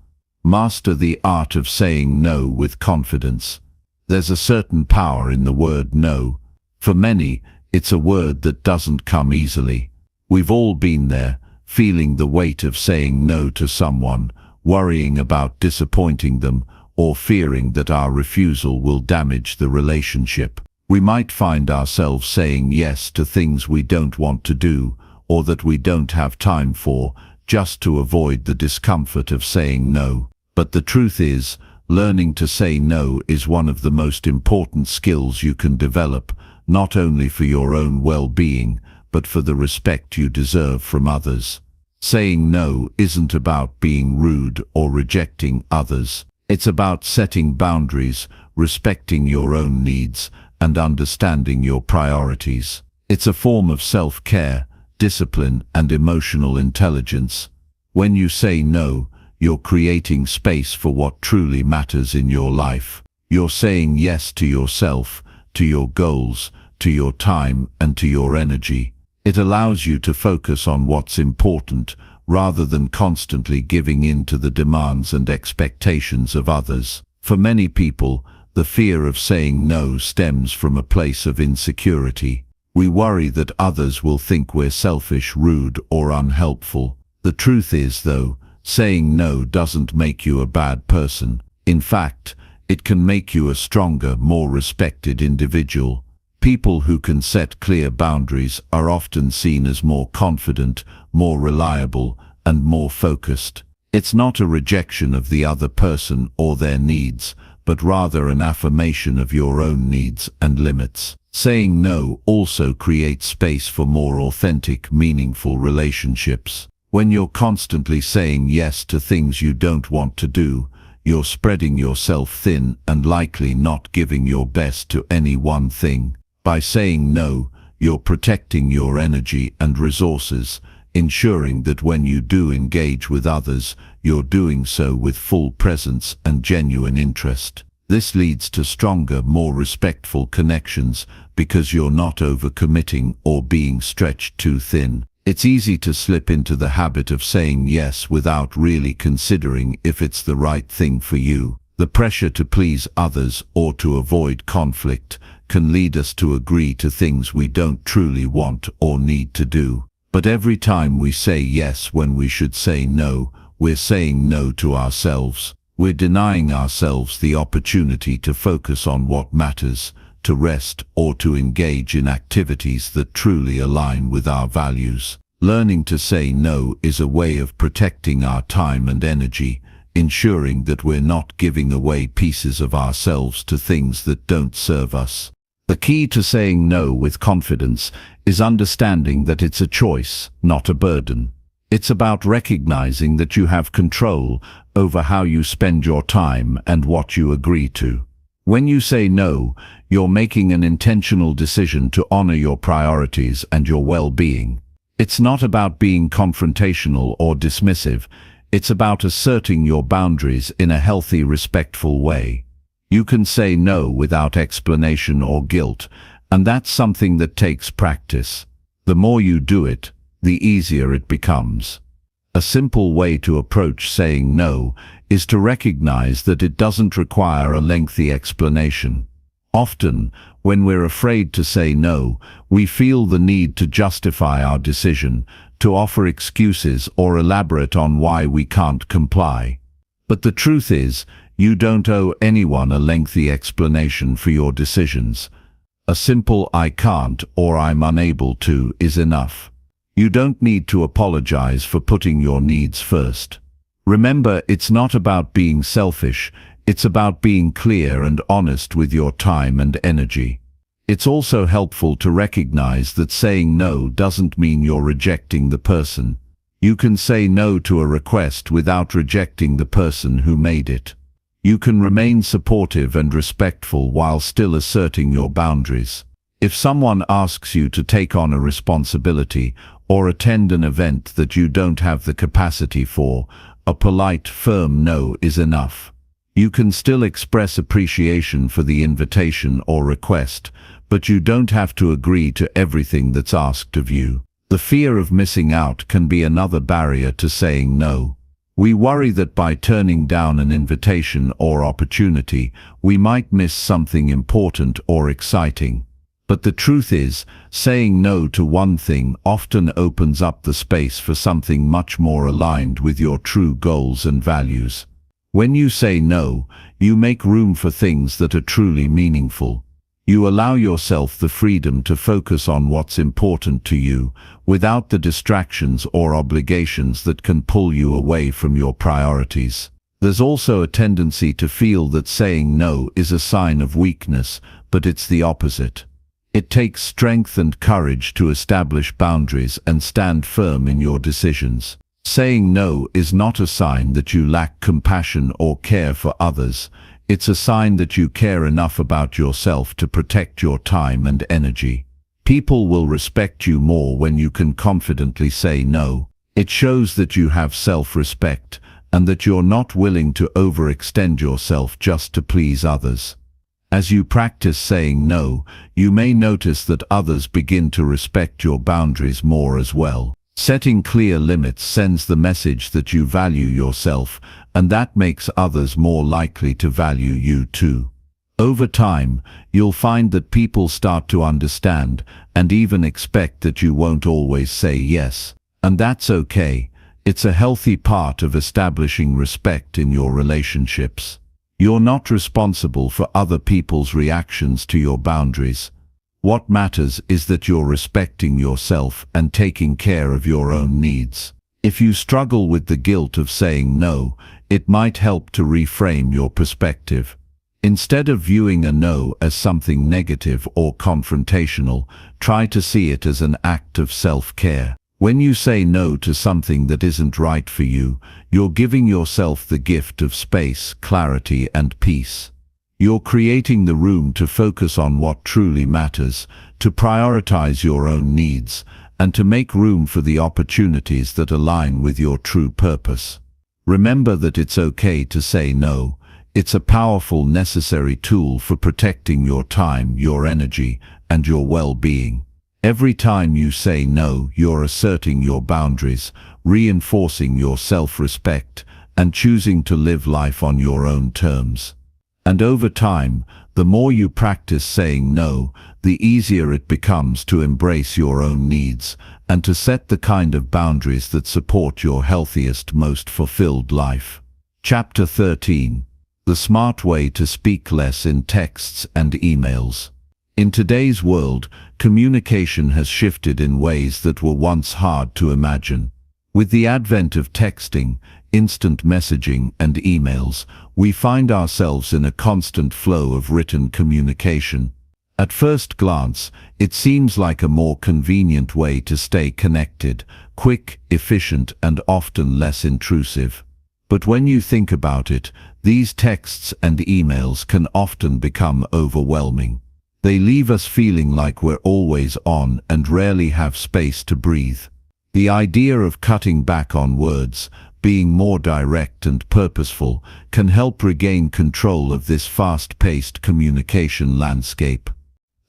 Master the art of saying no with confidence. There's a certain power in the word no. For many, it's a word that doesn't come easily. We've all been there, feeling the weight of saying no to someone, worrying about disappointing them, or fearing that our refusal will damage the relationship. We might find ourselves saying yes to things we don't want to do, or that we don't have time for, just to avoid the discomfort of saying no. But the truth is, learning to say no is one of the most important skills you can develop, not only for your own well-being, but for the respect you deserve from others. Saying no isn't about being rude or rejecting others. It's about setting boundaries, respecting your own needs, and understanding your priorities. It's a form of self-care, discipline, and emotional intelligence. When you say no, you're creating space for what truly matters in your life. You're saying yes to yourself, to your goals, to your time, and to your energy. It allows you to focus on what's important, rather than constantly giving in to the demands and expectations of others. For many people, the fear of saying no stems from a place of insecurity. We worry that others will think we're selfish, rude, or unhelpful. The truth is, though, saying no doesn't make you a bad person. In fact, it can make you a stronger, more respected individual. People who can set clear boundaries are often seen as more confident, more reliable, and more focused. It's not a rejection of the other person or their needs, but rather an affirmation of your own needs and limits. Saying no also creates space for more authentic, meaningful relationships. When you're constantly saying yes to things you don't want to do, you're spreading yourself thin and likely not giving your best to any one thing. By saying no, you're protecting your energy and resources, ensuring that when you do engage with others, you're doing so with full presence and genuine interest. This leads to stronger, more respectful connections because you're not overcommitting or being stretched too thin. It's easy to slip into the habit of saying yes without really considering if it's the right thing for you. The pressure to please others or to avoid conflict can lead us to agree to things we don't truly want or need to do. But every time we say yes when we should say no, we're saying no to ourselves. We're denying ourselves the opportunity to focus on what matters, to rest, or to engage in activities that truly align with our values. Learning to say no is a way of protecting our time and energy, ensuring that we're not giving away pieces of ourselves to things that don't serve us. The key to saying no with confidence is understanding that it's a choice, not a burden. It's about recognizing that you have control over how you spend your time and what you agree to. When you say no, you're making an intentional decision to honor your priorities and your well-being. It's not about being confrontational or dismissive. It's about asserting your boundaries in a healthy, respectful way. You can say no without explanation or guilt, and that's something that takes practice. The more you do it, the easier it becomes. A simple way to approach saying no is to recognize that it doesn't require a lengthy explanation. Often, when we're afraid to say no, we feel the need to justify our decision, to offer excuses or elaborate on why we can't comply. But the truth is, you don't owe anyone a lengthy explanation for your decisions. A simple "I can't" or "I'm unable to" is enough. You don't need to apologize for putting your needs first. Remember, it's not about being selfish, it's about being clear and honest with your time and energy. It's also helpful to recognize that saying no doesn't mean you're rejecting the person. You can say no to a request without rejecting the person who made it. You can remain supportive and respectful while still asserting your boundaries. If someone asks you to take on a responsibility or attend an event that you don't have the capacity for, a polite, firm no is enough. You can still express appreciation for the invitation or request, but you don't have to agree to everything that's asked of you. The fear of missing out can be another barrier to saying no. We worry that by turning down an invitation or opportunity, we might miss something important or exciting. But the truth is, saying no to one thing often opens up the space for something much more aligned with your true goals and values. When you say no, you make room for things that are truly meaningful. You allow yourself the freedom to focus on what's important to you, without the distractions or obligations that can pull you away from your priorities. There's also a tendency to feel that saying no is a sign of weakness, but it's the opposite. It takes strength and courage to establish boundaries and stand firm in your decisions. Saying no is not a sign that you lack compassion or care for others. It's a sign that you care enough about yourself to protect your time and energy. People will respect you more when you can confidently say no. It shows that you have self-respect and that you're not willing to overextend yourself just to please others. As you practice saying no, you may notice that others begin to respect your boundaries more as well. Setting clear limits sends the message that you value yourself, and that makes others more likely to value you too. Over time, you'll find that people start to understand and even expect that you won't always say yes. And that's okay. It's a healthy part of establishing respect in your relationships. You're not responsible for other people's reactions to your boundaries. What matters is that you're respecting yourself and taking care of your own needs. If you struggle with the guilt of saying no, it might help to reframe your perspective. Instead of viewing a no as something negative or confrontational, try to see it as an act of self-care. When you say no to something that isn't right for you, you're giving yourself the gift of space, clarity, and peace. You're creating the room to focus on what truly matters, to prioritize your own needs, and to make room for the opportunities that align with your true purpose. Remember that it's okay to say no. It's a powerful, necessary tool for protecting your time, your energy, and your well-being. Every time you say no, you're asserting your boundaries, reinforcing your self-respect, and choosing to live life on your own terms. And over time, the more you practice saying no, the easier it becomes to embrace your own needs and to set the kind of boundaries that support your healthiest, most fulfilled life. Chapter 13. The Smart Way to Speak Less in Texts and Emails. In today's world, communication has shifted in ways that were once hard to imagine. With the advent of texting, instant messaging, and emails, we find ourselves in a constant flow of written communication. At first glance, it seems like a more convenient way to stay connected, quick, efficient, and often less intrusive. But when you think about it, these texts and emails can often become overwhelming. They leave us feeling like we're always on and rarely have space to breathe. The idea of cutting back on words, being more direct and purposeful, can help regain control of this fast-paced communication landscape.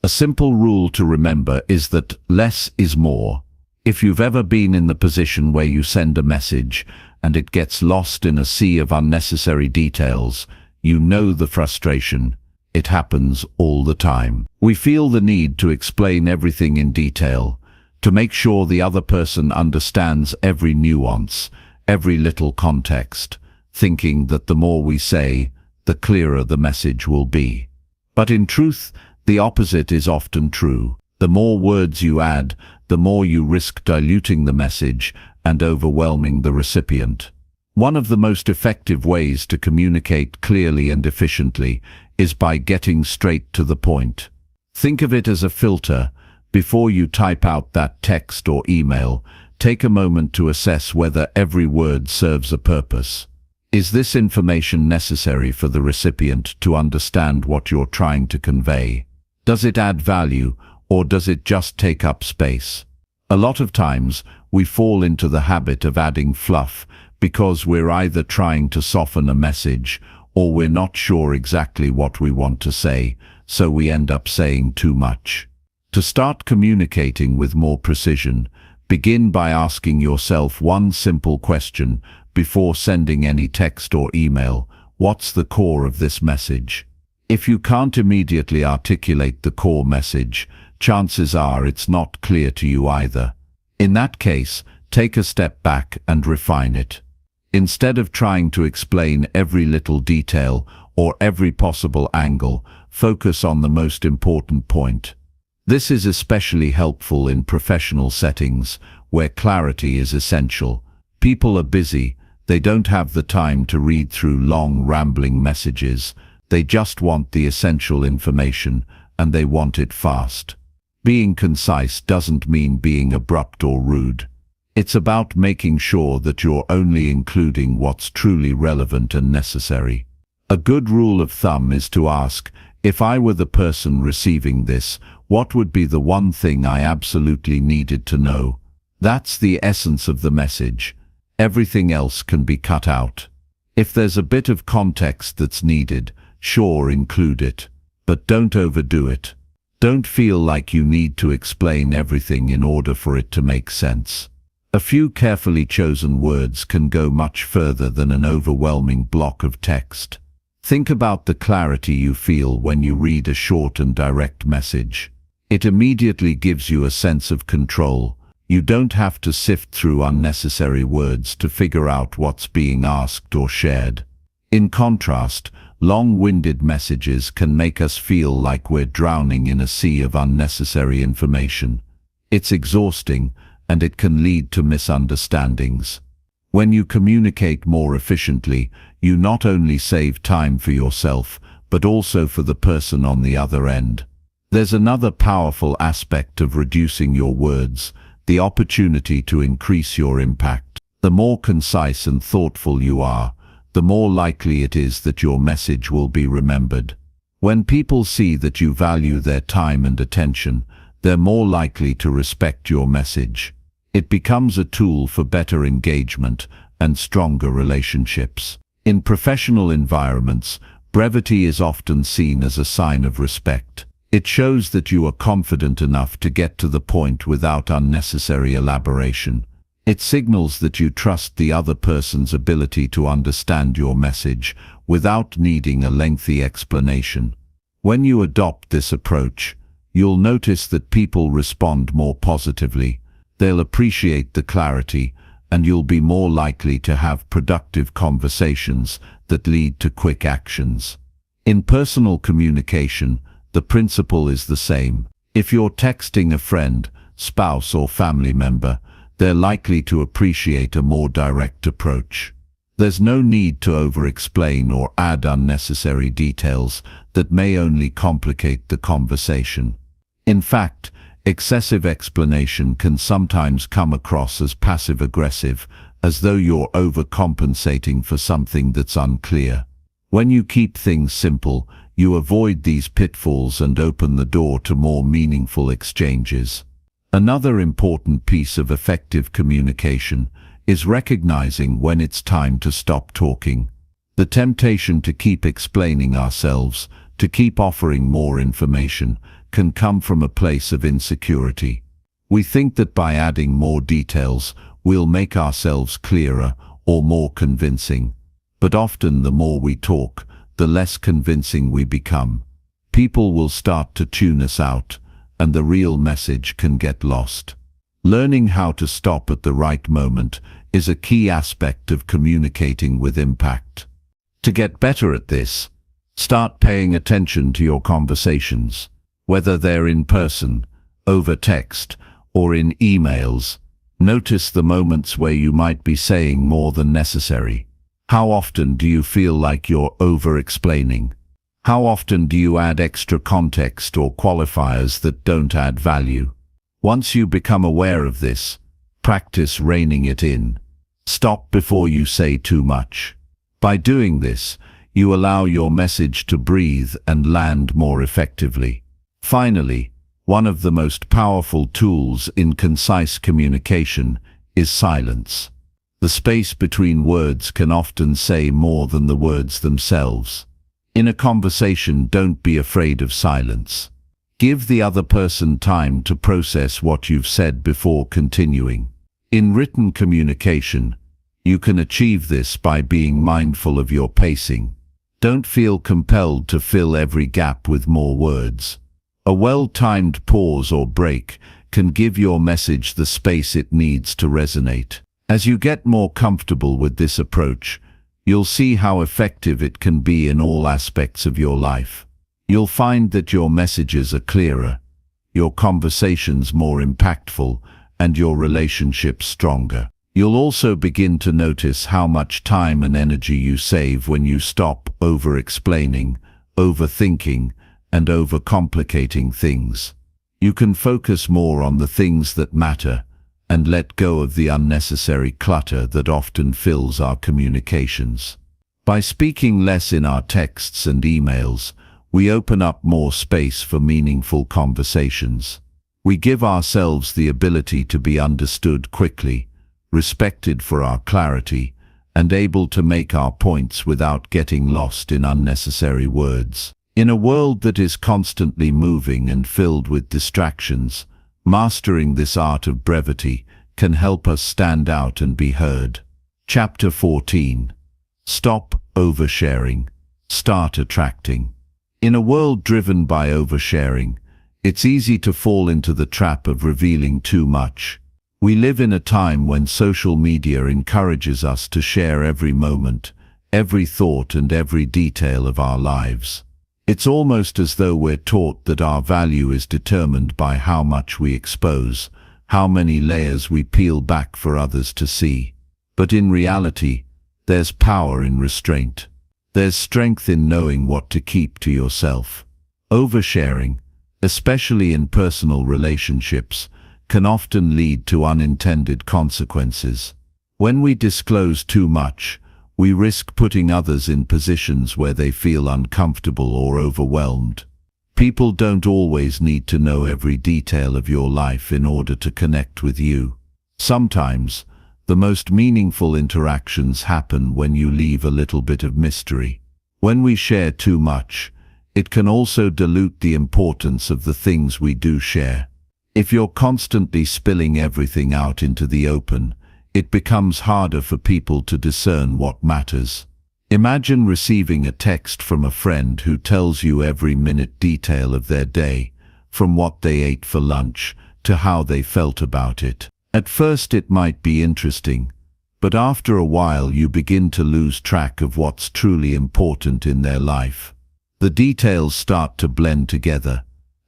A simple rule to remember is that less is more. If you've ever been in the position where you send a message and it gets lost in a sea of unnecessary details, you know the frustration. It happens all the time. We feel the need to explain everything in detail, to make sure the other person understands every nuance, every little context, thinking that the more we say, the clearer the message will be. But in truth, the opposite is often true. The more words you add, the more you risk diluting the message and overwhelming the recipient. One of the most effective ways to communicate clearly and efficiently is by getting straight to the point. Think of it as a filter. Before you type out that text or email, take a moment to assess whether every word serves a purpose. Is this information necessary for the recipient to understand what you're trying to convey? Does it add value, or does it just take up space? A lot of times, we fall into the habit of adding fluff because we're either trying to soften a message or we're not sure exactly what we want to say, so we end up saying too much. To start communicating with more precision, begin by asking yourself one simple question before sending any text or email. What's the core of this message? If you can't immediately articulate the core message, chances are it's not clear to you either. In that case, take a step back and refine it. Instead of trying to explain every little detail or every possible angle, focus on the most important point. This is especially helpful in professional settings where clarity is essential. People are busy. They don't have the time to read through long, rambling messages. They just want the essential information, and they want it fast. Being concise doesn't mean being abrupt or rude. It's about making sure that you're only including what's truly relevant and necessary. A good rule of thumb is to ask, if I were the person receiving this, what would be the one thing I absolutely needed to know? That's the essence of the message. Everything else can be cut out. If there's a bit of context that's needed, sure, include it, but don't overdo it. Don't feel like you need to explain everything in order for it to make sense. A few carefully chosen words can go much further than an overwhelming block of text. Think about the clarity you feel when you read a short and direct message. It immediately gives you a sense of control. You don't have to sift through unnecessary words to figure out what's being asked or shared. In contrast, long-winded messages can make us feel like we're drowning in a sea of unnecessary information. It's exhausting, and it can lead to misunderstandings. When you communicate more efficiently, you not only save time for yourself, but also for the person on the other end. There's another powerful aspect of reducing your words, the opportunity to increase your impact. The more concise and thoughtful you are, the more likely it is that your message will be remembered. When people see that you value their time and attention, they're more likely to respect your message. It becomes a tool for better engagement and stronger relationships. In professional environments, brevity is often seen as a sign of respect. It shows that you are confident enough to get to the point without unnecessary elaboration. It signals that you trust the other person's ability to understand your message without needing a lengthy explanation. When you adopt this approach, you'll notice that people respond more positively. They'll appreciate the clarity, and you'll be more likely to have productive conversations that lead to quick actions. In personal communication, the principle is the same. If you're texting a friend, spouse, or family member, they're likely to appreciate a more direct approach. There's no need to over-explain or add unnecessary details that may only complicate the conversation. In fact, excessive explanation can sometimes come across as passive-aggressive, as though you're overcompensating for something that's unclear. When you keep things simple, you avoid these pitfalls and open the door to more meaningful exchanges. Another important piece of effective communication is recognizing when it's time to stop talking. The temptation to keep explaining ourselves, to keep offering more information, can come from a place of insecurity. We think that by adding more details, we'll make ourselves clearer or more convincing. But often the more we talk, the less convincing we become. People will start to tune us out, and the real message can get lost. Learning how to stop at the right moment is a key aspect of communicating with impact. To get better at this, start paying attention to your conversations. Whether they're in person, over text, or in emails, notice the moments where you might be saying more than necessary. How often do you feel like you're over-explaining? How often do you add extra context or qualifiers that don't add value? Once you become aware of this, practice reining it in. Stop before you say too much. By doing this, you allow your message to breathe and land more effectively. Finally, one of the most powerful tools in concise communication is silence. The space between words can often say more than the words themselves. In a conversation, don't be afraid of silence. Give the other person time to process what you've said before continuing. In written communication, you can achieve this by being mindful of your pacing. Don't feel compelled to fill every gap with more words. A well-timed pause or break can give your message the space it needs to resonate. As you get more comfortable with this approach, you'll see how effective it can be in all aspects of your life. You'll find that your messages are clearer, your conversations more impactful, and your relationships stronger. You'll also begin to notice how much time and energy you save when you stop over-explaining, overthinking, and overcomplicating things. You can focus more on the things that matter and let go of the unnecessary clutter that often fills our communications. By speaking less in our texts and emails, we open up more space for meaningful conversations. We give ourselves the ability to be understood quickly, respected for our clarity, and able to make our points without getting lost in unnecessary words. In a world that is constantly moving and filled with distractions, mastering this art of brevity can help us stand out and be heard. Chapter 14. Stop oversharing. Start attracting. In a world driven by oversharing, it's easy to fall into the trap of revealing too much. We live in a time when social media encourages us to share every moment, every thought, and every detail of our lives. It's almost as though we're taught that our value is determined by how much we expose, how many layers we peel back for others to see. But in reality, there's power in restraint. There's strength in knowing what to keep to yourself. Oversharing, especially in personal relationships, can often lead to unintended consequences. When we disclose too much, we risk putting others in positions where they feel uncomfortable or overwhelmed. People don't always need to know every detail of your life in order to connect with you. Sometimes, the most meaningful interactions happen when you leave a little bit of mystery. When we share too much, it can also dilute the importance of the things we do share. If you're constantly spilling everything out into the open, it becomes harder for people to discern what matters. Imagine receiving a text from a friend who tells you every minute detail of their day, from what they ate for lunch to how they felt about it. At first it might be interesting, but after a while you begin to lose track of what's truly important in their life. The details start to blend together,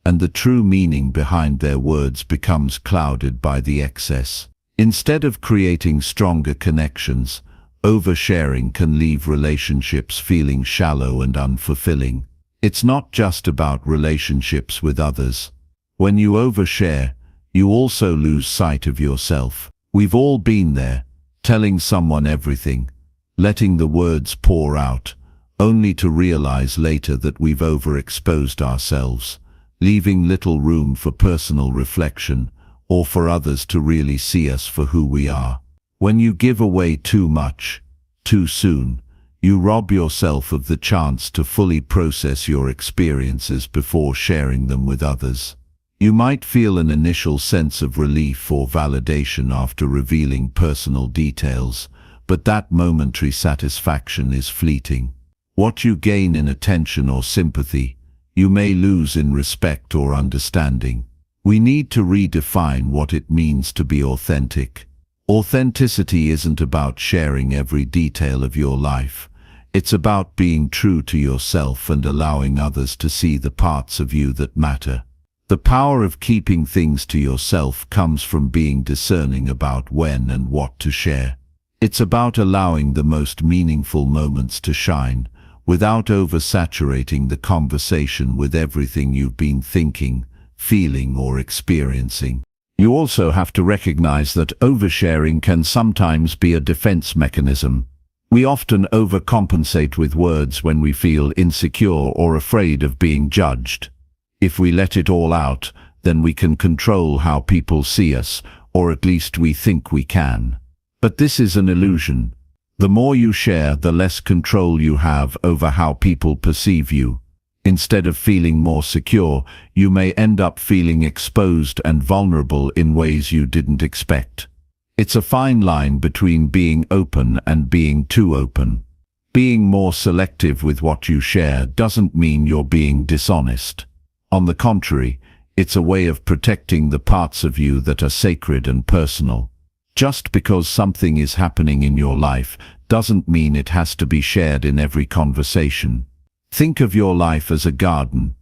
and the true meaning behind their words becomes clouded by the excess. Instead of creating stronger connections, oversharing can leave relationships feeling shallow and unfulfilling. It's not just about relationships with others. When you overshare, you also lose sight of yourself. We've all been there, telling someone everything, letting the words pour out, only to realize later that we've overexposed ourselves, leaving little room for personal reflection or for others to really see us for who we are. When you give away too much, too soon, you rob yourself of the chance to fully process your experiences before sharing them with others. You might feel an initial sense of relief or validation after revealing personal details, but that momentary satisfaction is fleeting. What you gain in attention or sympathy, you may lose in respect or understanding. We need to redefine what it means to be authentic. Authenticity isn't about sharing every detail of your life. It's about being true to yourself and allowing others to see the parts of you that matter. The power of keeping things to yourself comes from being discerning about when and what to share. It's about allowing the most meaningful moments to shine, without oversaturating the conversation with everything you've been thinking, feeling, or experiencing. You also have to recognize that oversharing can sometimes be a defense mechanism. We often overcompensate with words when we feel insecure or afraid of being judged. If we let it all out, then we can control how people see us, or at least we think we can. But this is an illusion. The more you share, the less control you have over how people perceive you. Instead of feeling more secure, you may end up feeling exposed and vulnerable in ways you didn't expect. It's a fine line between being open and being too open. Being more selective with what you share doesn't mean you're being dishonest. On the contrary, it's a way of protecting the parts of you that are sacred and personal. Just because something is happening in your life doesn't mean it has to be shared in every conversation. Think of your life as a garden.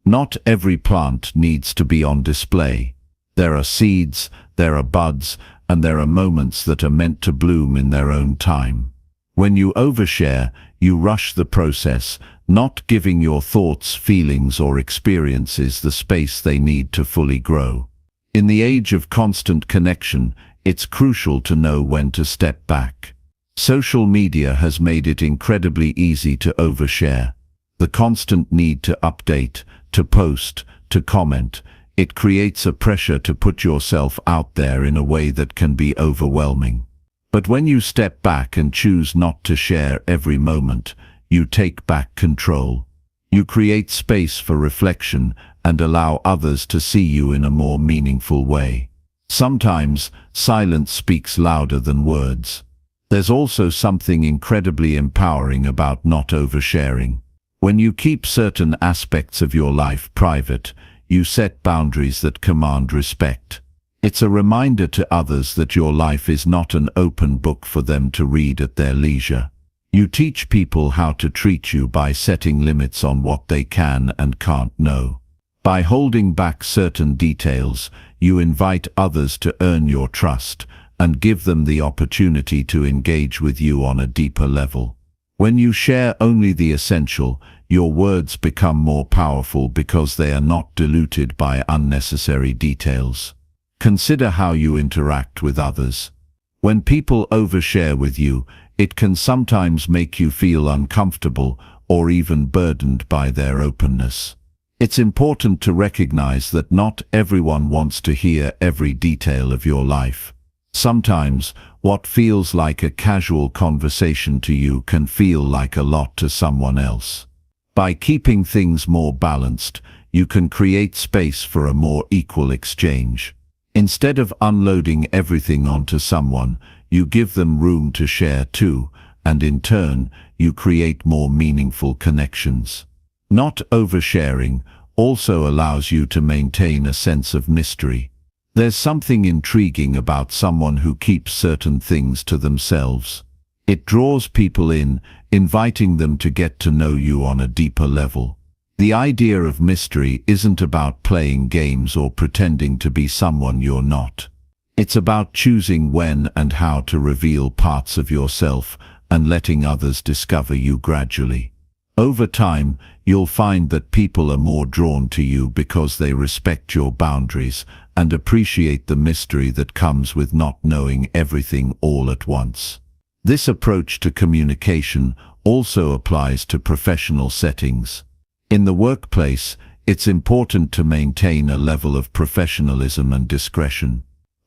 Not every plant needs to be on display. There are seeds, there are buds, and there are moments that are meant to bloom in their own time. When you overshare, you rush the process, not giving your thoughts, feelings, or experiences the space they need to fully grow. In the age of constant connection, it's crucial to know when to step back. Social media has made it incredibly easy to overshare. The constant need to update, to post, to comment, it creates a pressure to put yourself out there in a way that can be overwhelming. But when you step back and choose not to share every moment, you take back control. You create space for reflection and allow others to see you in a more meaningful way. Sometimes, silence speaks louder than words. There's also something incredibly empowering about not oversharing. When you keep certain aspects of your life private, you set boundaries that command respect. It's a reminder to others that your life is not an open book for them to read at their leisure. You teach people how to treat you by setting limits on what they can and can't know. By holding back certain details, you invite others to earn your trust and give them the opportunity to engage with you on a deeper level. When you share only the essential, your words become more powerful because they are not diluted by unnecessary details. Consider how you interact with others. When people overshare with you, it can sometimes make you feel uncomfortable or even burdened by their openness. It's important to recognize that not everyone wants to hear every detail of your life. Sometimes, what feels like a casual conversation to you can feel like a lot to someone else. By keeping things more balanced, you can create space for a more equal exchange. Instead of unloading everything onto someone, you give them room to share too, and in turn, you create more meaningful connections. Not oversharing also allows you to maintain a sense of mystery. There's something intriguing about someone who keeps certain things to themselves. It draws people in, inviting them to get to know you on a deeper level. The idea of mystery isn't about playing games or pretending to be someone you're not. It's about choosing when and how to reveal parts of yourself and letting others discover you gradually. Over time, you'll find that people are more drawn to you because they respect your boundaries and appreciate the mystery that comes with not knowing everything all at once. This approach to communication also applies to professional settings. In the workplace, it's important to maintain a level of professionalism and discretion.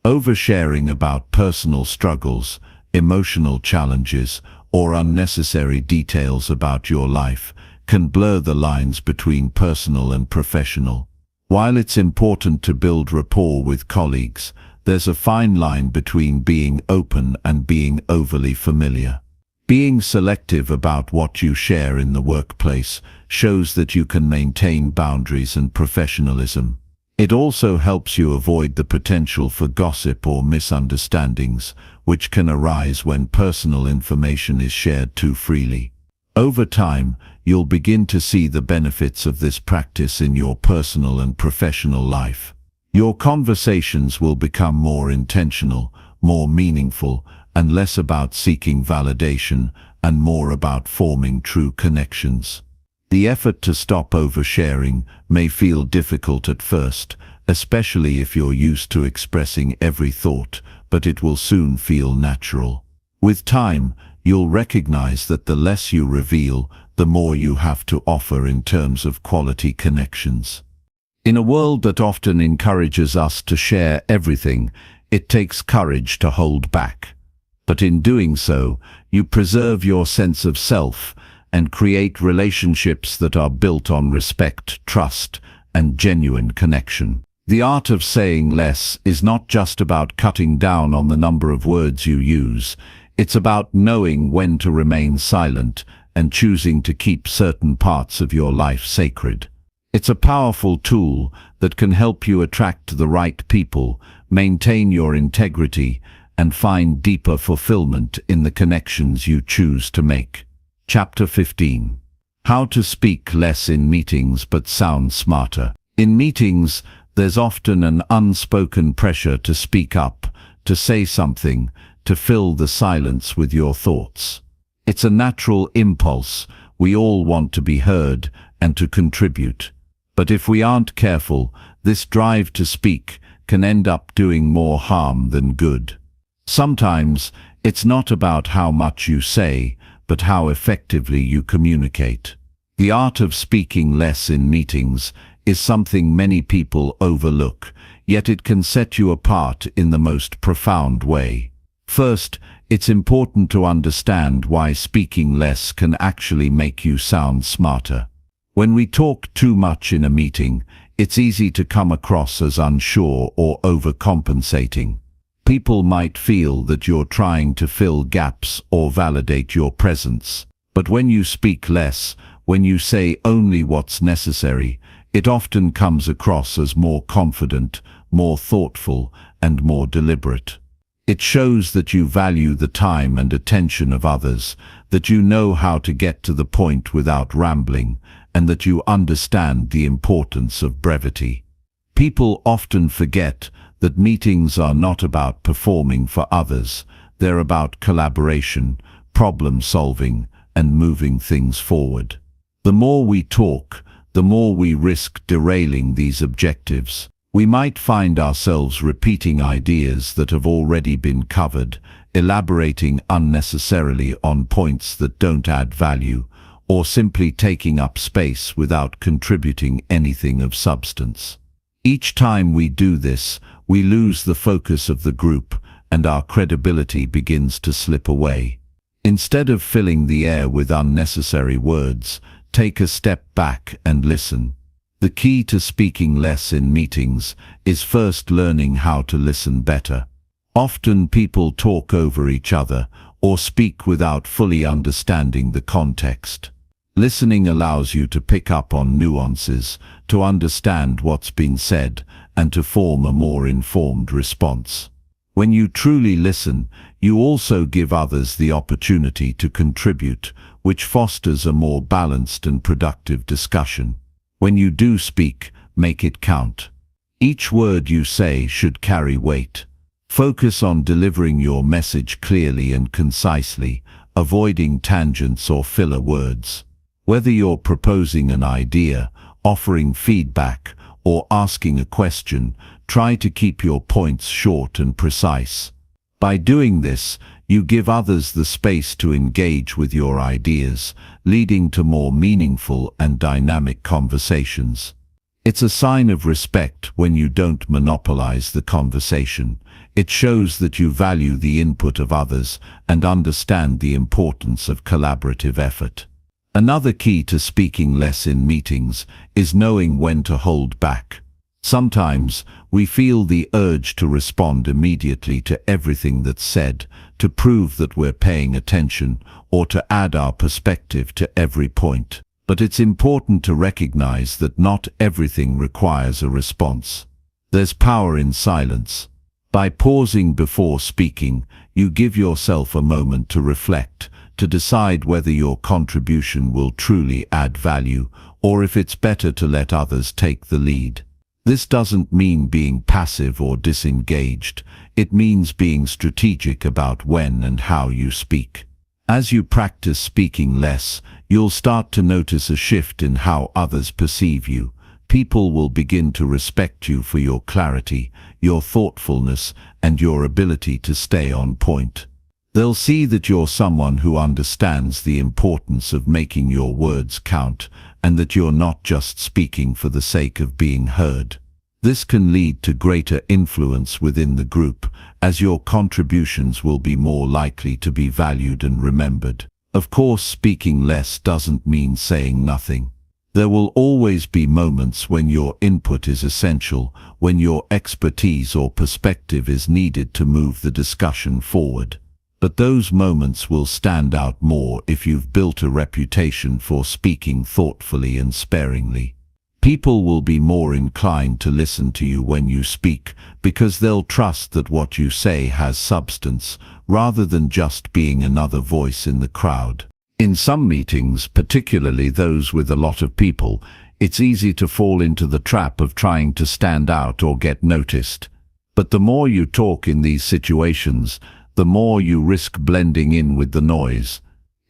Oversharing about personal struggles, emotional challenges, or unnecessary details about your life can blur the lines between personal and professional. While it's important to build rapport with colleagues, there's a fine line between being open and being overly familiar. Being selective about what you share in the workplace shows that you can maintain boundaries and professionalism. It also helps you avoid the potential for gossip or misunderstandings, which can arise when personal information is shared too freely. Over time, you'll begin to see the benefits of this practice in your personal and professional life. Your conversations will become more intentional, more meaningful, and less about seeking validation and more about forming true connections. The effort to stop oversharing may feel difficult at first, especially if you're used to expressing every thought, but it will soon feel natural. With time, you'll recognize that the less you reveal, the more you have to offer in terms of quality connections. In a world that often encourages us to share everything, it takes courage to hold back. But in doing so, you preserve your sense of self and create relationships that are built on respect, trust, and genuine connection. The art of saying less is not just about cutting down on the number of words you use. It's about knowing when to remain silent and choosing to keep certain parts of your life sacred. It's a powerful tool that can help you attract the right people, maintain your integrity, and find deeper fulfillment in the connections you choose to make. Chapter 15. How to speak less in meetings but sound smarter. In meetings, there's often an unspoken pressure to speak up, to say something, to fill the silence with your thoughts. It's a natural impulse. We all want to be heard and to contribute. But if we aren't careful, this drive to speak can end up doing more harm than good. Sometimes, it's not about how much you say, but how effectively you communicate. The art of speaking less in meetings is something many people overlook, yet it can set you apart in the most profound way. First, it's important to understand why speaking less can actually make you sound smarter. When we talk too much in a meeting, it's easy to come across as unsure or overcompensating. People might feel that you're trying to fill gaps or validate your presence. But when you speak less, when you say only what's necessary, it often comes across as more confident, more thoughtful, and more deliberate. It shows that you value the time and attention of others, that you know how to get to the point without rambling, and that you understand the importance of brevity. People often forget that meetings are not about performing for others, they're about collaboration, problem solving, and moving things forward. The more we talk, the more we risk derailing these objectives. We might find ourselves repeating ideas that have already been covered, elaborating unnecessarily on points that don't add value, or simply taking up space without contributing anything of substance. Each time we do this, we lose the focus of the group, and our credibility begins to slip away. Instead of filling the air with unnecessary words, take a step back and listen. The key to speaking less in meetings is first learning how to listen better. Often people talk over each other or speak without fully understanding the context. Listening allows you to pick up on nuances, to understand what's been said, and to form a more informed response. When you truly listen, you also give others the opportunity to contribute, which fosters a more balanced and productive discussion. When you do speak, make it count. Each word you say should carry weight. Focus on delivering your message clearly and concisely, avoiding tangents or filler words. Whether you're proposing an idea, offering feedback, or asking a question, try to keep your points short and precise. By doing this, you give others the space to engage with your ideas, leading to more meaningful and dynamic conversations. It's a sign of respect when you don't monopolize the conversation. It shows that you value the input of others and understand the importance of collaborative effort. Another key to speaking less in meetings is knowing when to hold back. Sometimes we feel the urge to respond immediately to everything that's said, to prove that we're paying attention, or to add our perspective to every point. But it's important to recognize that not everything requires a response. There's power in silence. By pausing before speaking, you give yourself a moment to reflect, to decide whether your contribution will truly add value, or if it's better to let others take the lead. This doesn't mean being passive or disengaged. It means being strategic about when and how you speak. As you practice speaking less, you'll start to notice a shift in how others perceive you. People will begin to respect you for your clarity, your thoughtfulness, and your ability to stay on point. They'll see that you're someone who understands the importance of making your words count, and that you're not just speaking for the sake of being heard. This can lead to greater influence within the group, as your contributions will be more likely to be valued and remembered. Of course, speaking less doesn't mean saying nothing. There will always be moments when your input is essential, when your expertise or perspective is needed to move the discussion forward. But those moments will stand out more if you've built a reputation for speaking thoughtfully and sparingly. People will be more inclined to listen to you when you speak, because they'll trust that what you say has substance, rather than just being another voice in the crowd. In some meetings, particularly those with a lot of people, it's easy to fall into the trap of trying to stand out or get noticed. But the more you talk in these situations, the more you risk blending in with the noise.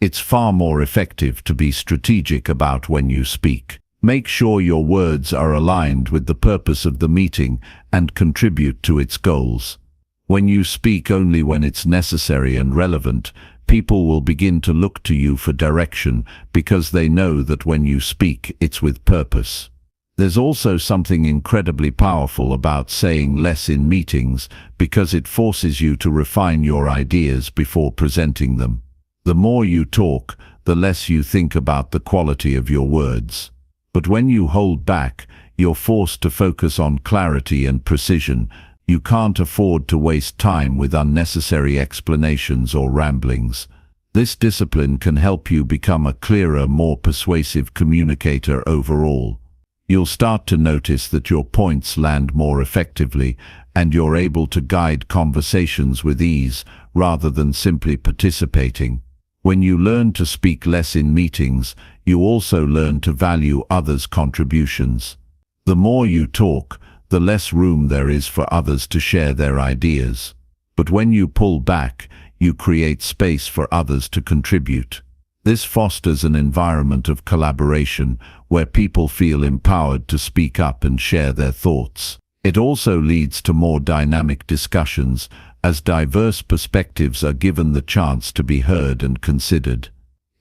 It's far more effective to be strategic about when you speak. Make sure your words are aligned with the purpose of the meeting and contribute to its goals. When you speak only when it's necessary and relevant, people will begin to look to you for direction because they know that when you speak, it's with purpose. There's also something incredibly powerful about saying less in meetings because it forces you to refine your ideas before presenting them. The more you talk, the less you think about the quality of your words. But when you hold back, you're forced to focus on clarity and precision. You can't afford to waste time with unnecessary explanations or ramblings. This discipline can help you become a clearer, more persuasive communicator overall. You'll start to notice that your points land more effectively, and you're able to guide conversations with ease rather than simply participating. When you learn to speak less in meetings, you also learn to value others' contributions. The more you talk, the less room there is for others to share their ideas. But when you pull back, you create space for others to contribute. This fosters an environment of collaboration where people feel empowered to speak up and share their thoughts. It also leads to more dynamic discussions as diverse perspectives are given the chance to be heard and considered.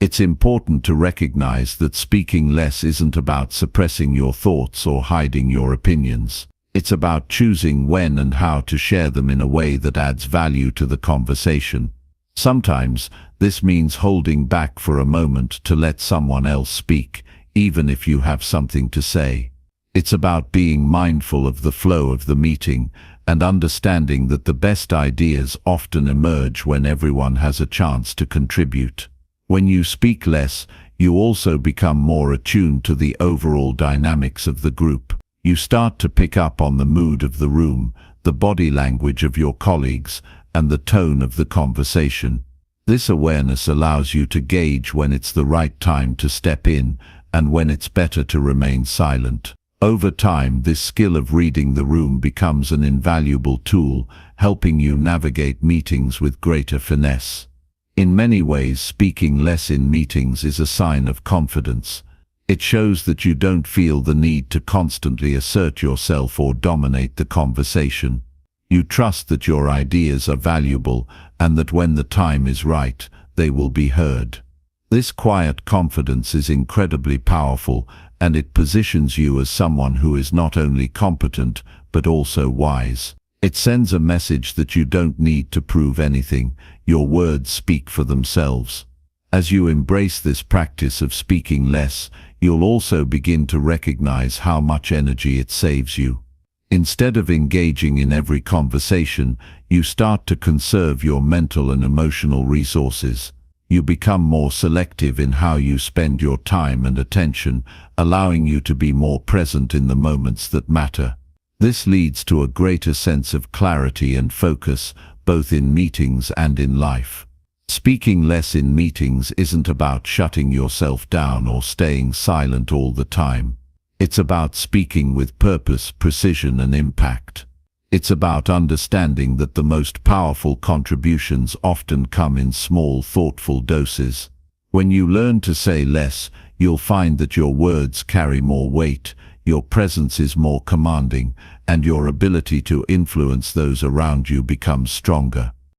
It's important to recognize that speaking less isn't about suppressing your thoughts or hiding your opinions. It's about choosing when and how to share them in a way that adds value to the conversation. Sometimes, this means holding back for a moment to let someone else speak, even if you have something to say. It's about being mindful of the flow of the meeting and understanding that the best ideas often emerge when everyone has a chance to contribute. When you speak less, you also become more attuned to the overall dynamics of the group. You start to pick up on the mood of the room, the body language of your colleagues, and the tone of the conversation. This awareness allows you to gauge when it's the right time to step in and when it's better to remain silent. Over time, this skill of reading the room becomes an invaluable tool, helping you navigate meetings with greater finesse. In many ways, speaking less in meetings is a sign of confidence. It shows that you don't feel the need to constantly assert yourself or dominate the conversation. You trust that your ideas are valuable and that when the time is right, they will be heard. This quiet confidence is incredibly powerful, and it positions you as someone who is not only competent but also wise. It sends a message that you don't need to prove anything. Your words speak for themselves. As you embrace this practice of speaking less, you'll also begin to recognize how much energy it saves you. Instead of engaging in every conversation, you start to conserve your mental and emotional resources. You become more selective in how you spend your time and attention, allowing you to be more present in the moments that matter. This leads to a greater sense of clarity and focus, both in meetings and in life. Speaking less in meetings isn't about shutting yourself down or staying silent all the time. It's about speaking with purpose, precision, and impact. It's about understanding that the most powerful contributions often come in small, thoughtful doses. When you learn to say less, you'll find that your words carry more weight, your presence is more commanding, and your ability to influence those around you becomes stronger.